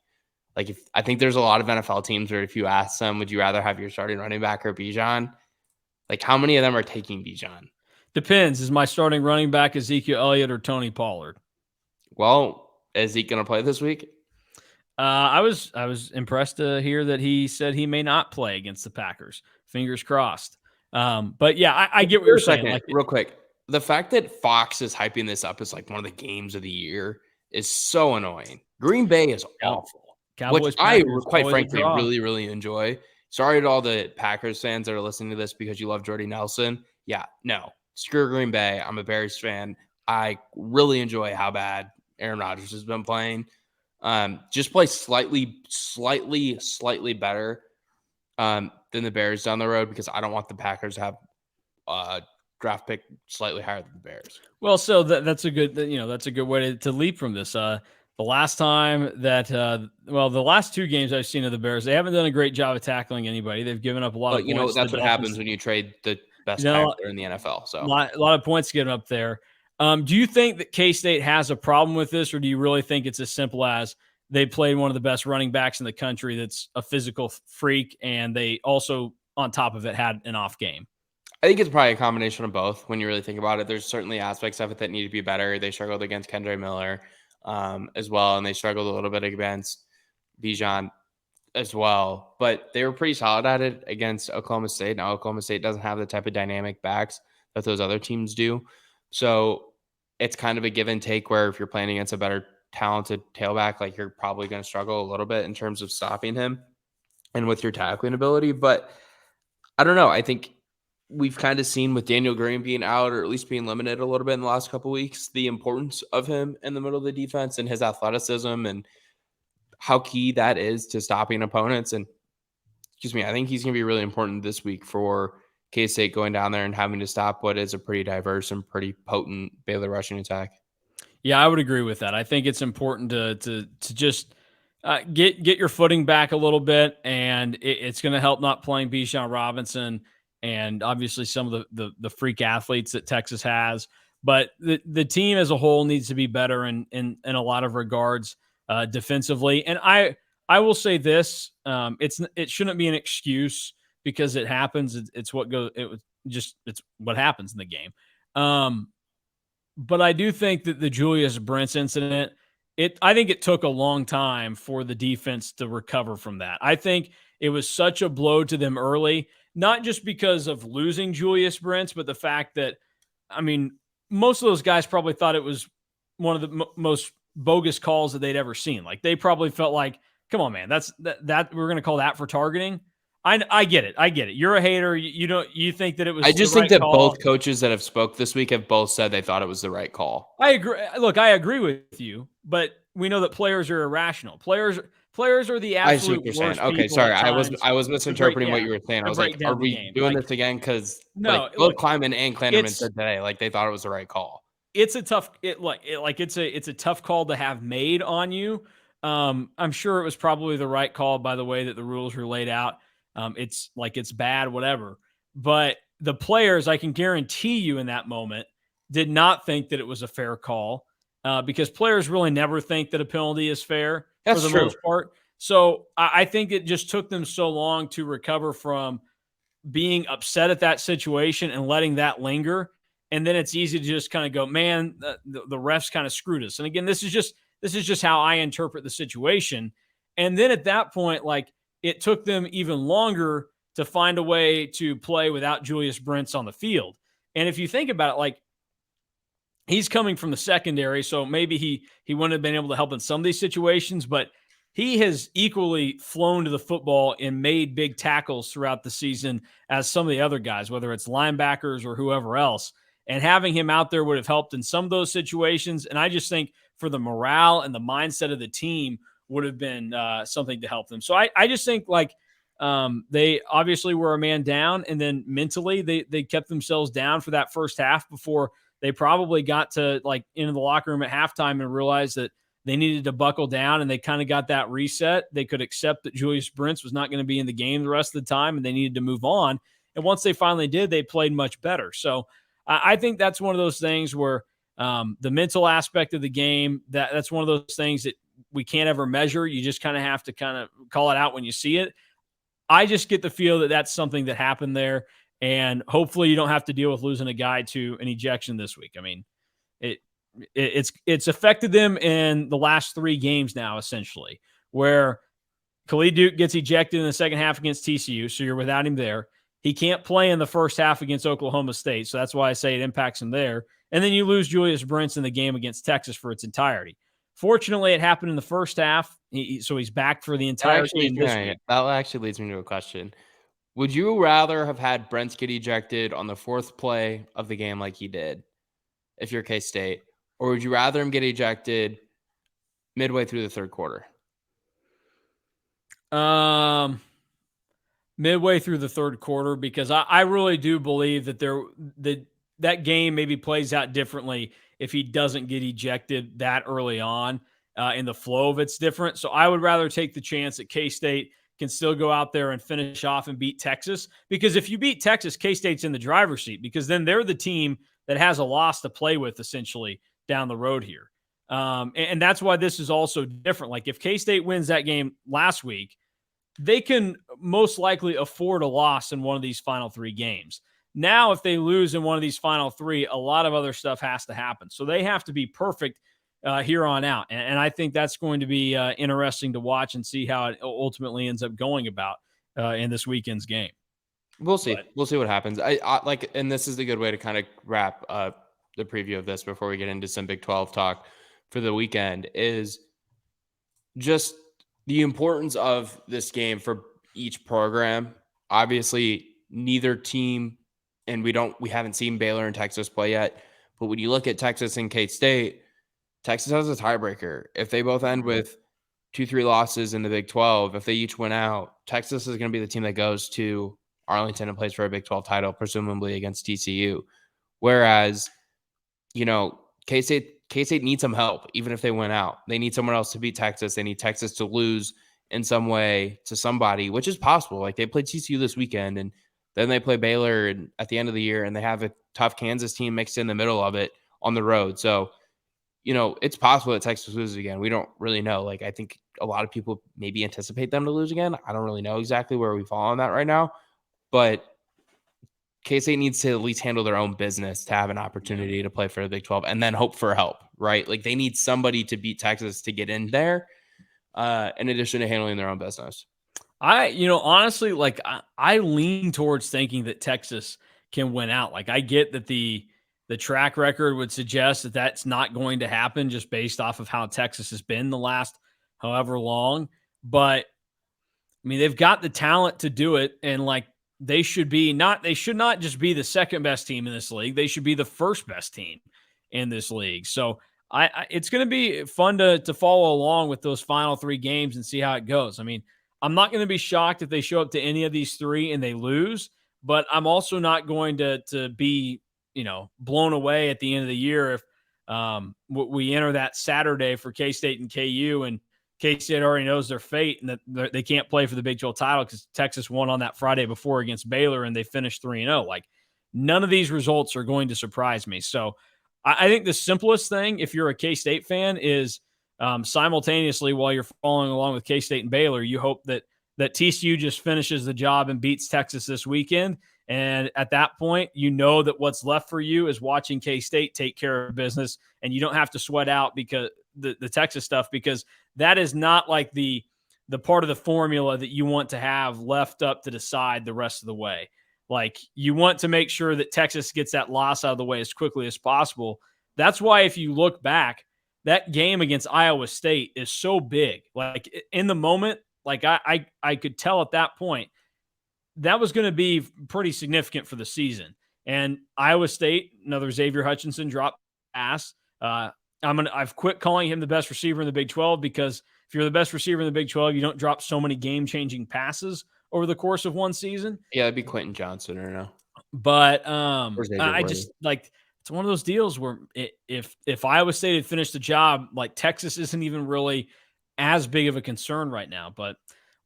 Like, I think there's a lot of NFL teams where if you ask them, would you rather have your starting running back or Bijan? Like, how many of them are taking Bijan? Depends. Is my starting running back Ezekiel Elliott or Tony Pollard? Well, is Zeke going to play this week? I was impressed to hear that he said he may not play against the Packers. Fingers crossed. But yeah, I get what you're saying. Like, real quick, the fact that Fox is hyping this up as like one of the games of the year is so annoying. Green Bay is awful, Cowboys, which Packers, I quite frankly really, really enjoy. Sorry to all the Packers fans that are listening to this because you love Jordy Nelson. Yeah, no, screw Green Bay. I'm a Bears fan. I really enjoy how bad Aaron Rodgers has been playing. Just play slightly better than the Bears down the road because I don't want the Packers to have a draft pick slightly higher than the Bears. Well, so that's a good way to leap from this. The last time that the last 2 games I've seen of the Bears, they haven't done a great job of tackling anybody. They've given up a lot of points. That's what happens when you trade the best tackler in the NFL. So a lot of points getting up there. Do you think that K-State has a problem with this, or do you really think it's as simple as they played one of the best running backs in the country that's a physical freak, and they also, on top of it, had an off game? I think it's probably a combination of both when you really think about it. There's certainly aspects of it that need to be better. They struggled against Kendre Miller as well, and they struggled a little bit against Bijan as well. But they were pretty solid at it against Oklahoma State. Now, Oklahoma State doesn't have the type of dynamic backs that those other teams do. So it's kind of a give and take where if you're playing against a better talented tailback, like you're probably going to struggle a little bit in terms of stopping him and with your tackling ability. But I don't know. I think we've kind of seen with Daniel Green being out or at least being limited a little bit in the last couple of weeks, the importance of him in the middle of the defense and his athleticism and how key that is to stopping opponents. And I think he's going to be really important this week for K-State going down there and having to stop what is a pretty diverse and pretty potent Baylor rushing attack. Yeah, I would agree with that. I think it's important to just get your footing back a little bit, and it's going to help not playing Bijan Robinson and obviously some of the freak athletes that Texas has. But the team as a whole needs to be better in a lot of regards defensively. And I will say this: it shouldn't be an excuse because it happens. It's what happens in the game. But I do think that the Julius Brents incident, I think it took a long time for the defense to recover from that. I think it was such a blow to them early, not just because of losing Julius Brents, but the fact that, most of those guys probably thought it was one of the most bogus calls that they'd ever seen. Like, they probably felt like, come on, man, that we're going to call that for targeting. I get it. You're a hater. You think that it was. I just think that both coaches that have spoke this week have both said they thought it was the right call. I agree. Look, I agree with you, but we know that players are irrational. Players Players are the I see what absolute you're saying. worst Okay, people sorry. at times I was to break misinterpreting what you were saying. I to was break like, are down the we game. doing Like, this again? Because no, both look, Kleiman and Klanderman it's said today, like they thought it was the right call. it's a tough it's a tough call to have made on you. I'm sure it was probably the right call by the way that the rules were laid out. It's bad, whatever. But the players, I can guarantee you, in that moment, did not think that it was a fair call because players really never think that a penalty is fair for That's the true. most part. So I think it just took them so long to recover from being upset at that situation and letting that linger. And then it's easy to just kind of go, man, the refs kind of screwed us. And again, this is just how I interpret the situation. And then at that point, like, it took them even longer to find a way to play without Julius Brents on the field. And if you think about it, like, he's coming from the secondary, so maybe he wouldn't have been able to help in some of these situations, but he has equally flown to the football and made big tackles throughout the season as some of the other guys, whether it's linebackers or whoever else. And having him out there would have helped in some of those situations. And I just think for the morale and the mindset of the team would have been something to help them. So I just think, like, they obviously were a man down, and then mentally they kept themselves down for that first half before they probably got to, like, into the locker room at halftime and realized that they needed to buckle down, and they kind of got that reset. They could accept that Julius Brents was not going to be in the game the rest of the time, and they needed to move on. And once they finally did, they played much better. So I think that's one of those things where the mental aspect of the game, that's one of those things that we can't ever measure. You just kind of have to kind of call it out when you see it. I just get the feel that that's something that happened there. And hopefully you don't have to deal with losing a guy to an ejection this week. I mean, it's affected them in the last 3 games now, essentially, where Khalid Duke gets ejected in the second half against TCU, so you're without him there. He can't play in the first half against Oklahoma State, so that's why I say it impacts him there. And then you lose Julius Brents in the game against Texas for its entirety. Fortunately, it happened in the first half, so he's back for the entire game this week. That actually leads me to a question. Would you rather have had Brents get ejected on the 4th play of the game like he did, if you're K-State, or would you rather him get ejected midway through the 3rd quarter? Midway through the 3rd quarter, because I really do believe that that game maybe plays out differently if he doesn't get ejected that early on, in the flow of it's different. So I would rather take the chance that K-State can still go out there and finish off and beat Texas, because if you beat Texas, K-State's in the driver's seat, because then they're the team that has a loss to play with essentially down the road here. And that's why this is also different. Like, if K-State wins that game last week, they can most likely afford a loss in one of these final 3 games. Now, if they lose in one of these final 3, a lot of other stuff has to happen. So they have to be perfect here on out. And I think that's going to be interesting to watch and see how it ultimately ends up going about in this weekend's game. We'll see. We'll see what happens. I like, and this is a good way to kind of wrap up the preview of this before we get into some Big 12 talk for the weekend, is just the importance of this game for each program. Obviously, neither team, and we haven't seen Baylor and Texas play yet, but when you look at Texas and K-State, Texas has a tiebreaker. If they both end with 2-3 losses in the Big 12, if they each win out, Texas is going to be the team that goes to Arlington and plays for a Big 12 title, presumably against TCU. Whereas, K-State needs some help, even if they win out. They need someone else to beat Texas. They need Texas to lose in some way to somebody, which is possible. Like, they played TCU this weekend, and then they play Baylor at the end of the year, and they have a tough Kansas team mixed in the middle of it on the road. So, it's possible that Texas loses again. We don't really know. Like, I think a lot of people maybe anticipate them to lose again. I don't really know exactly where we fall on that right now, but K-State needs to at least handle their own business to have an opportunity to play for the Big 12 and then hope for help, right? Like, they need somebody to beat Texas to get in there, in addition to handling their own business. Honestly, like, I lean towards thinking that Texas can win out. Like, I get that the track record would suggest that that's not going to happen just based off of how Texas has been the last however long. But I mean, they've got the talent to do it. And, like, they should not just be the second best team in this league. They should be the first best team in this league. So it's going to be fun to follow along with those final 3 games and see how it goes. I mean, I'm not going to be shocked if they show up to any of these 3 and they lose, but I'm also not going to be, blown away at the end of the year if we enter that Saturday for K-State and KU, and K-State already knows their fate and that they can't play for the Big 12 title because Texas won on that Friday before against Baylor and they finished 3-0. Like, none of these results are going to surprise me. So I think the simplest thing, if you're a K-State fan, is simultaneously while you're following along with K-State and Baylor, you hope that TCU just finishes the job and beats Texas this weekend. And at that point, you know that what's left for you is watching K-State take care of business, and you don't have to sweat out because the Texas stuff, because that is not like the part of the formula that you want to have left up to decide the rest of the way. Like, you want to make sure that Texas gets that loss out of the way as quickly as possible. That's why if you look back, that game against Iowa State is so big. Like, in the moment, like I could tell at that point that was going to be pretty significant for the season. And Iowa State, another Xavier Hutchinson dropped pass. I've quit calling him the best receiver in the Big 12 because if you're the best receiver in the Big 12, you don't drop so many game-changing passes over the course of one season. Yeah, it'd be Quentin Johnson or no. But I just like, it's one of those deals where if Iowa State had finished the job, like, Texas isn't even really as big of a concern right now. But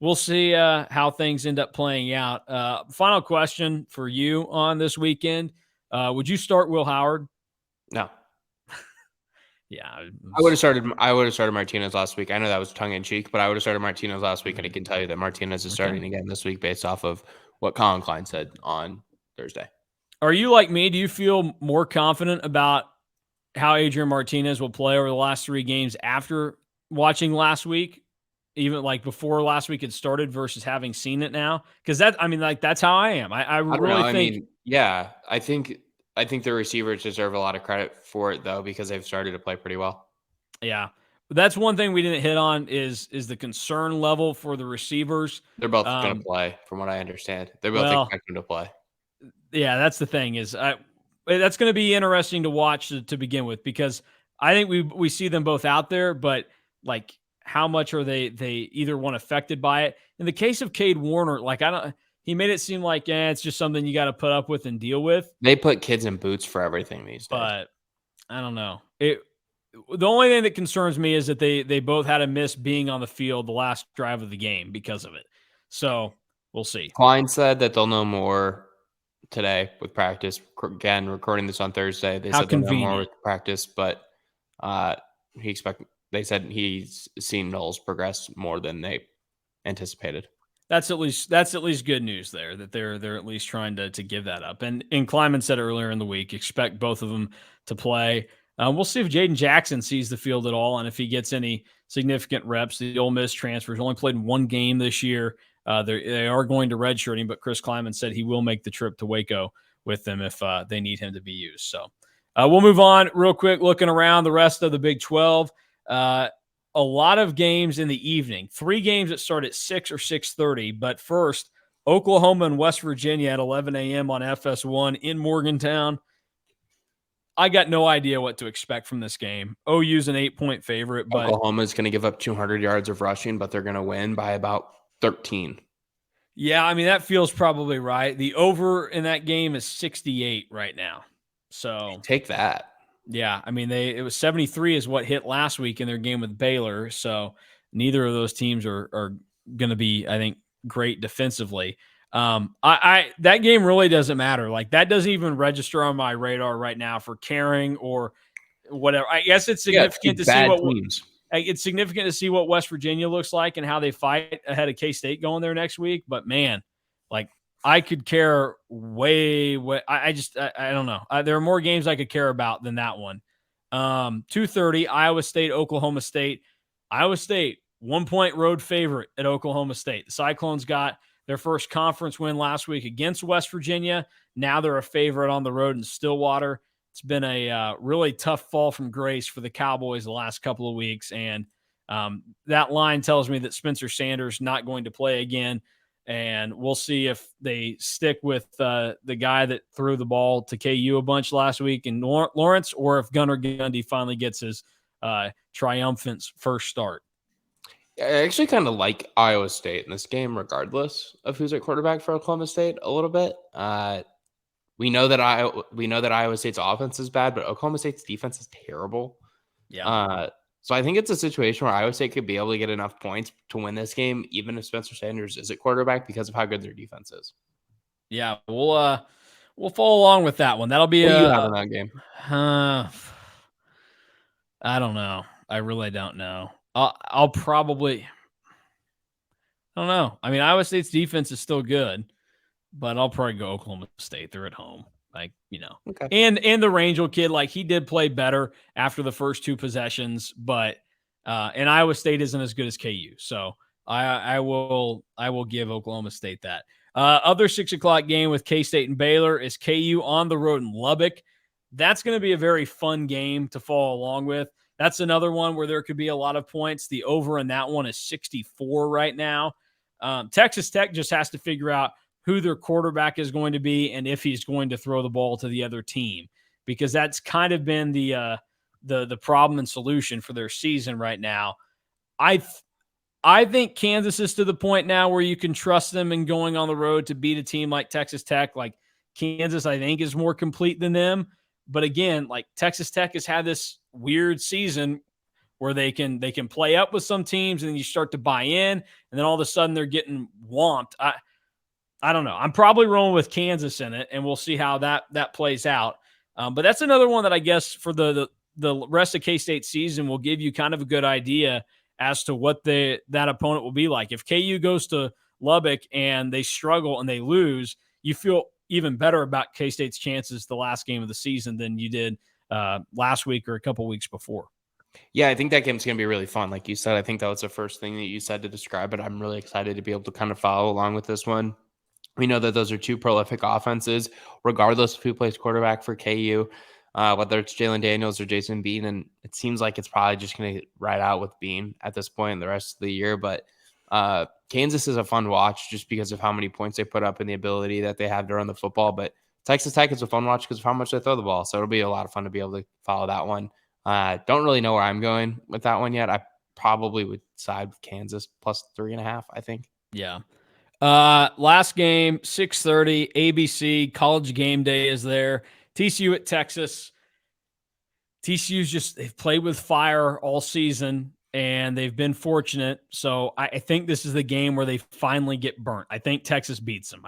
we'll see how things end up playing out. Final question for you on this weekend: would you start Will Howard? No. Yeah, I would have started Martinez last week. I know that was tongue in cheek, but I would have started Martinez last week, and I can tell you that Martinez is starting again this week based off of what Colin Klein said on Thursday. Are you like me? Do you feel more confident about how Adrian Martinez will play over the last 3 games after watching last week, even like before last week had started, versus having seen it now? Because that's how I am. I really think. I think the receivers deserve a lot of credit for it, though, because they've started to play pretty well. Yeah. But that's one thing we didn't hit on is the concern level for the receivers. They're both going to play, from what I understand. They're both expecting to play. Yeah, that's the thing is that's going to be interesting to watch to begin with, because I think we see them both out there, but like, how much are they either one affected by it? In the case of Cade Warner, like, he made it seem like, it's just something you got to put up with and deal with. They put kids in boots for everything these days. But I don't know. The only thing that concerns me is that they both had to miss being on the field the last drive of the game because of it. So we'll see. Klein said that they'll know more today with practice. Again, recording this on Thursday. They said they'll know more with practice, but they said he's seen Knowles progress more than they anticipated. That's at least good news there, that they're at least trying to give that up. And Kleiman said earlier in the week, expect both of them to play. We'll see if Jaden Jackson sees the field at all and if he gets any significant reps. The Ole Miss transfers only played in 1 game this year. They are going to redshirt him, but Chris Kleiman said he will make the trip to Waco with them if they need him to be used. So we'll move on real quick, looking around the rest of the Big 12. A lot of games in the evening, 3 games that start at 6 or 6:30. But first, Oklahoma and West Virginia at 11 a.m. on FS1 in Morgantown. I got no idea what to expect from this game. OU's an 8-point favorite, but Oklahoma's going to give up 200 yards of rushing, but they're going to win by about 13. Yeah, I mean, that feels probably right. The over in that game is 68 right now. So take that. Yeah, I mean, it was 73 is what hit last week in their game with Baylor. So neither of those teams are going to be, I think, great defensively. That game really doesn't matter. Like, that doesn't even register on my radar right now for caring or whatever. I guess it's significant it's significant to see what West Virginia looks like and how they fight ahead of K-State going there next week. But man, like, I could care way. I don't know. There are more games I could care about than that one. 2:30, Iowa State, Oklahoma State. Iowa State, 1-point road favorite at Oklahoma State. The Cyclones got their first conference win last week against West Virginia. Now they're a favorite on the road in Stillwater. It's been a really tough fall from grace for the Cowboys the last couple of weeks. And that line tells me that Spencer Sanders not going to play again. And we'll see if they stick with the guy that threw the ball to KU a bunch last week in Lawrence, or if Gunnar Gundy finally gets his triumphant first start. I actually kind of like Iowa State in this game, regardless of who's at quarterback for Oklahoma State a little bit. We know that Iowa State's offense is bad, but Oklahoma State's defense is terrible. Yeah. So I think it's a situation where Iowa State could be able to get enough points to win this game, even if Spencer Sanders is at quarterback, because of how good their defense is. Yeah, we'll follow along with that one. That'll be What do you have in that game? I don't know. I really don't know. I'll probably. I don't know. I mean, Iowa State's defense is still good, but I'll probably go Oklahoma State. They're at home, Okay. And the Rangel kid, like he did play better after the first two possessions, but and Iowa State isn't as good as KU, so I will give Oklahoma State that. Other 6:00 game with K-State and Baylor is KU on the road in Lubbock. That's going to be a very fun game to follow along with. That's another one where there could be a lot of points. The over in that one is 64 right now. Texas Tech just has to figure out who their quarterback is going to be and if he's going to throw the ball to the other team, because that's kind of been the problem and solution for their season right now. I think Kansas is to the point now where you can trust them in going on the road to beat a team like Texas Tech. Like Kansas, I think, is more complete than them. But again, like Texas Tech has had this weird season where they can play up with some teams and then you start to buy in, and then all of a sudden they're getting whomped. I don't know. I'm probably rolling with Kansas in it, and we'll see how that plays out. But that's another one that I guess for the rest of K-State's season will give you kind of a good idea as to what that opponent will be like. If KU goes to Lubbock and they struggle and they lose, you feel even better about K-State's chances the last game of the season than you did last week or a couple weeks before. Yeah, I think that game's going to be really fun. Like you said, I think that was the first thing that you said to describe it. I'm really excited to be able to kind of follow along with this one. We know that those are two prolific offenses, regardless of who plays quarterback for KU, whether it's Jalen Daniels or Jason Bean. And it seems like it's probably just going to ride out with Bean at this point in the rest of the year. But Kansas is a fun watch just because of how many points they put up and the ability that they have to run the football. But Texas Tech is a fun watch because of how much they throw the ball. So it'll be a lot of fun to be able to follow that one. Don't really know where I'm going with that one yet. I probably would side with Kansas plus 3.5, I think. Yeah. Last game, 6:30, ABC, College Game Day is there. TCU at Texas. TCU's they've played with fire all season, and they've been fortunate. So I think this is the game where they finally get burnt. I think Texas beats them.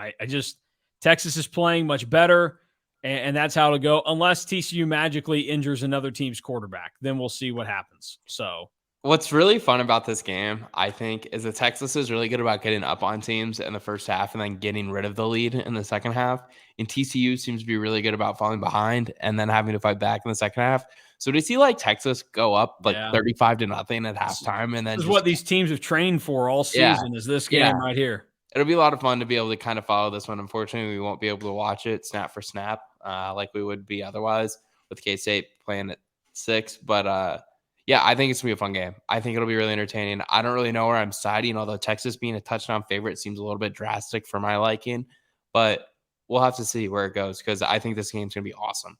Texas is playing much better, and that's how it'll go. Unless TCU magically injures another team's quarterback, then we'll see what happens. So what's really fun about this game, I think, is that Texas is really good about getting up on teams in the first half and then getting rid of the lead in the second half. And TCU seems to be really good about falling behind and then having to fight back in the second half. So to see like Texas go up 35-0 at halftime, and then this is what these teams have trained for all season, is this game right here. It'll be a lot of fun to be able to kind of follow this one. Unfortunately, we won't be able to watch it snap for snap like we would be otherwise with K-State playing at 6. But yeah, I think it's going to be a fun game. I think it'll be really entertaining. I don't really know where I'm siding, although Texas being a touchdown favorite seems a little bit drastic for my liking. But we'll have to see where it goes because I think this game's going to be awesome.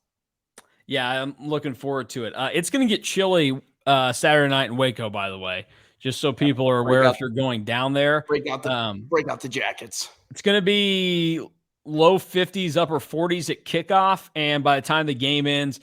Yeah, I'm looking forward to it. It's going to get chilly Saturday night in Waco, by the way, just so people are aware if you're going down there. Break out the jackets. It's going to be low 50s, upper 40s at kickoff, and by the time the game ends,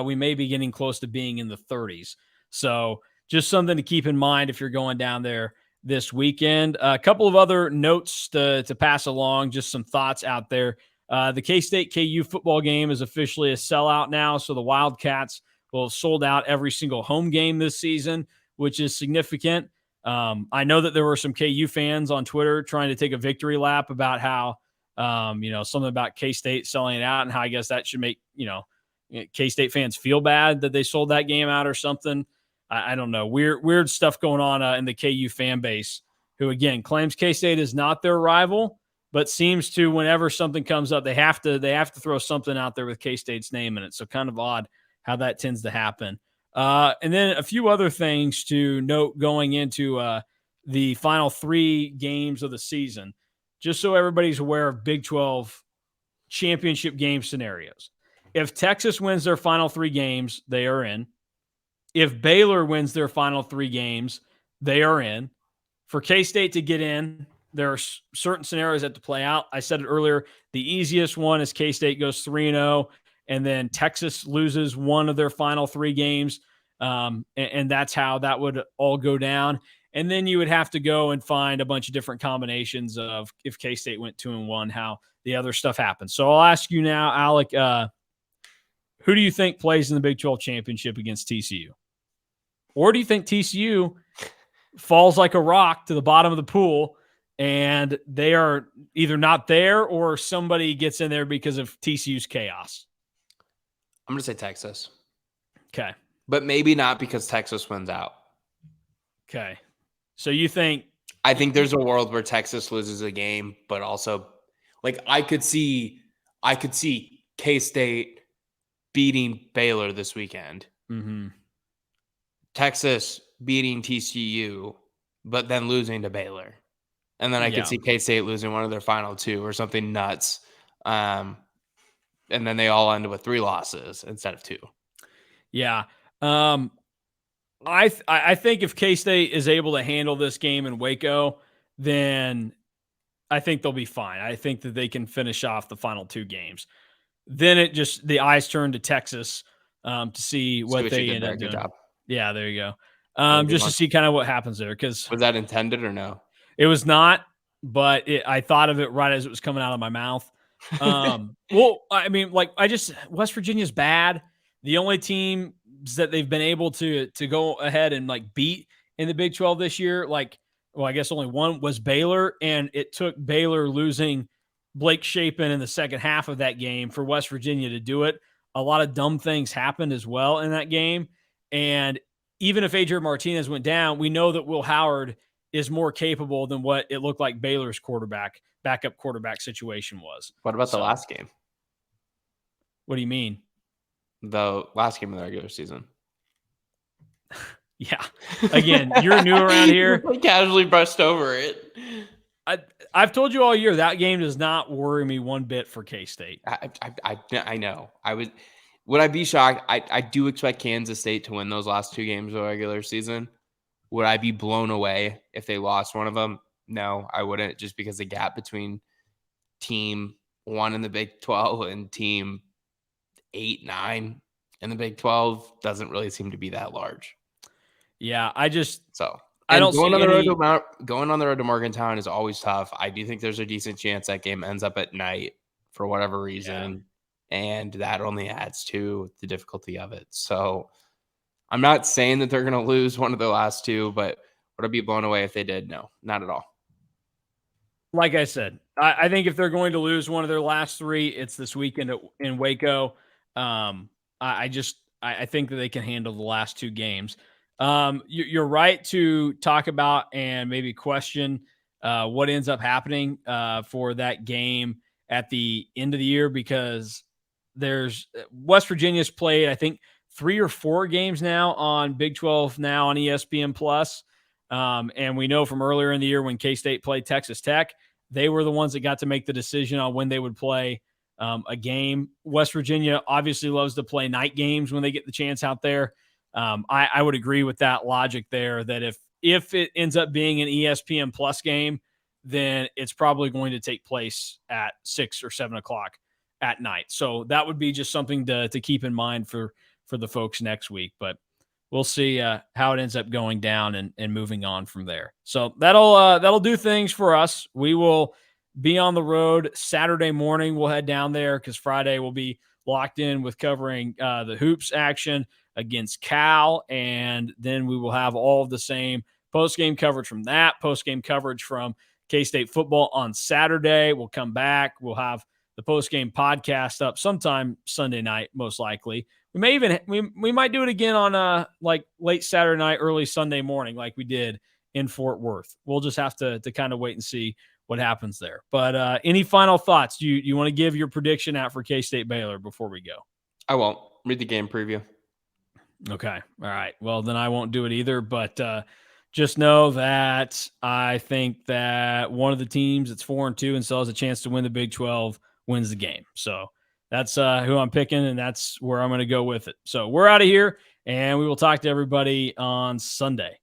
we may be getting close to being in the 30s. So just something to keep in mind if you're going down there this weekend. A couple of other notes to pass along, just some thoughts out there. The K-State KU football game is officially a sellout now, so the Wildcats will have sold out every single home game this season, which is significant. I know that there were some KU fans on Twitter trying to take a victory lap about how, something about K-State selling it out and how I guess that should make, K-State fans feel bad that they sold that game out or something. I don't know. Weird stuff going on in the KU fan base, who, again, claims K-State is not their rival, but seems to, whenever something comes up, they have to throw something out there with K-State's name in it. So kind of odd how that tends to happen. And then a few other things to note going into the final 3 games of the season, just so everybody's aware of Big 12 championship game scenarios. If Texas wins their final 3 games, they are in. if Baylor wins their final 3 games, they are in. For K-State to get in, there are certain scenarios that to play out. I said it earlier. The easiest one is K-State goes 3-0, and then Texas loses one of their final 3 games, and that's how that would all go down. And then you would have to go and find a bunch of different combinations of if K-State went 2-1, how the other stuff happens. So I'll ask you now, Alec, who do you think plays in the Big 12 championship against TCU? Or do you think TCU falls like a rock to the bottom of the pool and they are either not there or somebody gets in there because of TCU's chaos? I'm going to say Texas. Okay. But maybe not because Texas wins out. Okay. So you think... I think there's a world where Texas loses a game, but also, like, I could see K-State beating Baylor this weekend. Mm-hmm. Texas beating TCU, but then losing to Baylor. And then I could see K-State losing one of their final 2 or something nuts. And then they all end with 3 losses instead of 2. Yeah. I think if K-State is able to handle this game in Waco, then I think they'll be fine. I think that they can finish off the final 2 games. Then the eyes turn to Texas to see what they end up doing. Good job. Yeah, there you go. Just to see kind of what happens there. Because was that intended or no? It was not, but I thought of it right as it was coming out of my mouth. Well, I mean, West Virginia's bad. The only team that they've been able to go ahead and beat in the Big 12 this year, I guess only one was Baylor, and it took Baylor losing Blake Shapen in the second half of that game for West Virginia to do it. A lot of dumb things happened as well in that game, and even if Adrian Martinez went down, we know that Will Howard is more capable than what it looked like Baylor's backup quarterback situation was. What about the last game? What do you mean? The last game of the regular season. Yeah. Again, you're new around here. We casually brushed over it. I've told you all year that game does not worry me one bit for K-State. I know. Would I be shocked? I do expect Kansas State to win those last 2 games of the regular season. Would I be blown away if they lost one of them? No, I wouldn't, just because the gap between team 1 in the Big 12 and team 8, 9 in the Big 12 doesn't really seem to be that large. Yeah, I don't going on the road to Morgantown is always tough. I do think there's a decent chance that game ends up at night for whatever reason, and that only adds to the difficulty of it. So I'm not saying that they're going to lose one of the last 2, but would I be blown away if they did? No, not at all. Like I said, I think if they're going to lose one of their last 3, it's this weekend in Waco. I think that they can handle the last 2 games. You're right to talk about and maybe question what ends up happening for that game at the end of the year, because there's West Virginia's played, I think, 3 or 4 games now on Big 12 now on ESPN Plus. And we know from earlier in the year when K-State played Texas Tech, they were the ones that got to make the decision on when they would play a game. West Virginia obviously loves to play night games when they get the chance out there. I would agree with that logic there, that if it ends up being an ESPN Plus game, then it's probably going to take place at 6 or 7 o'clock at night. So that would be just something to keep in mind for the folks next week. But we'll see how it ends up going down and moving on from there. So that'll do things for us. We will be on the road Saturday morning. We'll head down there because Friday we'll be locked in with covering the hoops action against Cal, and then we will have all of the same post-game coverage from that, post-game coverage from K-State football on Saturday. We'll come back. We'll have the post-game podcast up sometime Sunday night, most likely. We may even we might do it again on late Saturday night, early Sunday morning, like we did in Fort Worth. We'll just have to kind of wait and see what happens there. But any final thoughts? You want to give your prediction out for K-State Baylor before we go? I won't. Read the game preview. Okay. All right. Well, then I won't do it either. But just know that I think that one of the teams that's 4-2 and still has a chance to win the Big 12 wins the game. So that's who I'm picking, and that's where I'm going to go with it. So we're out of here. and we will talk to everybody on Sunday.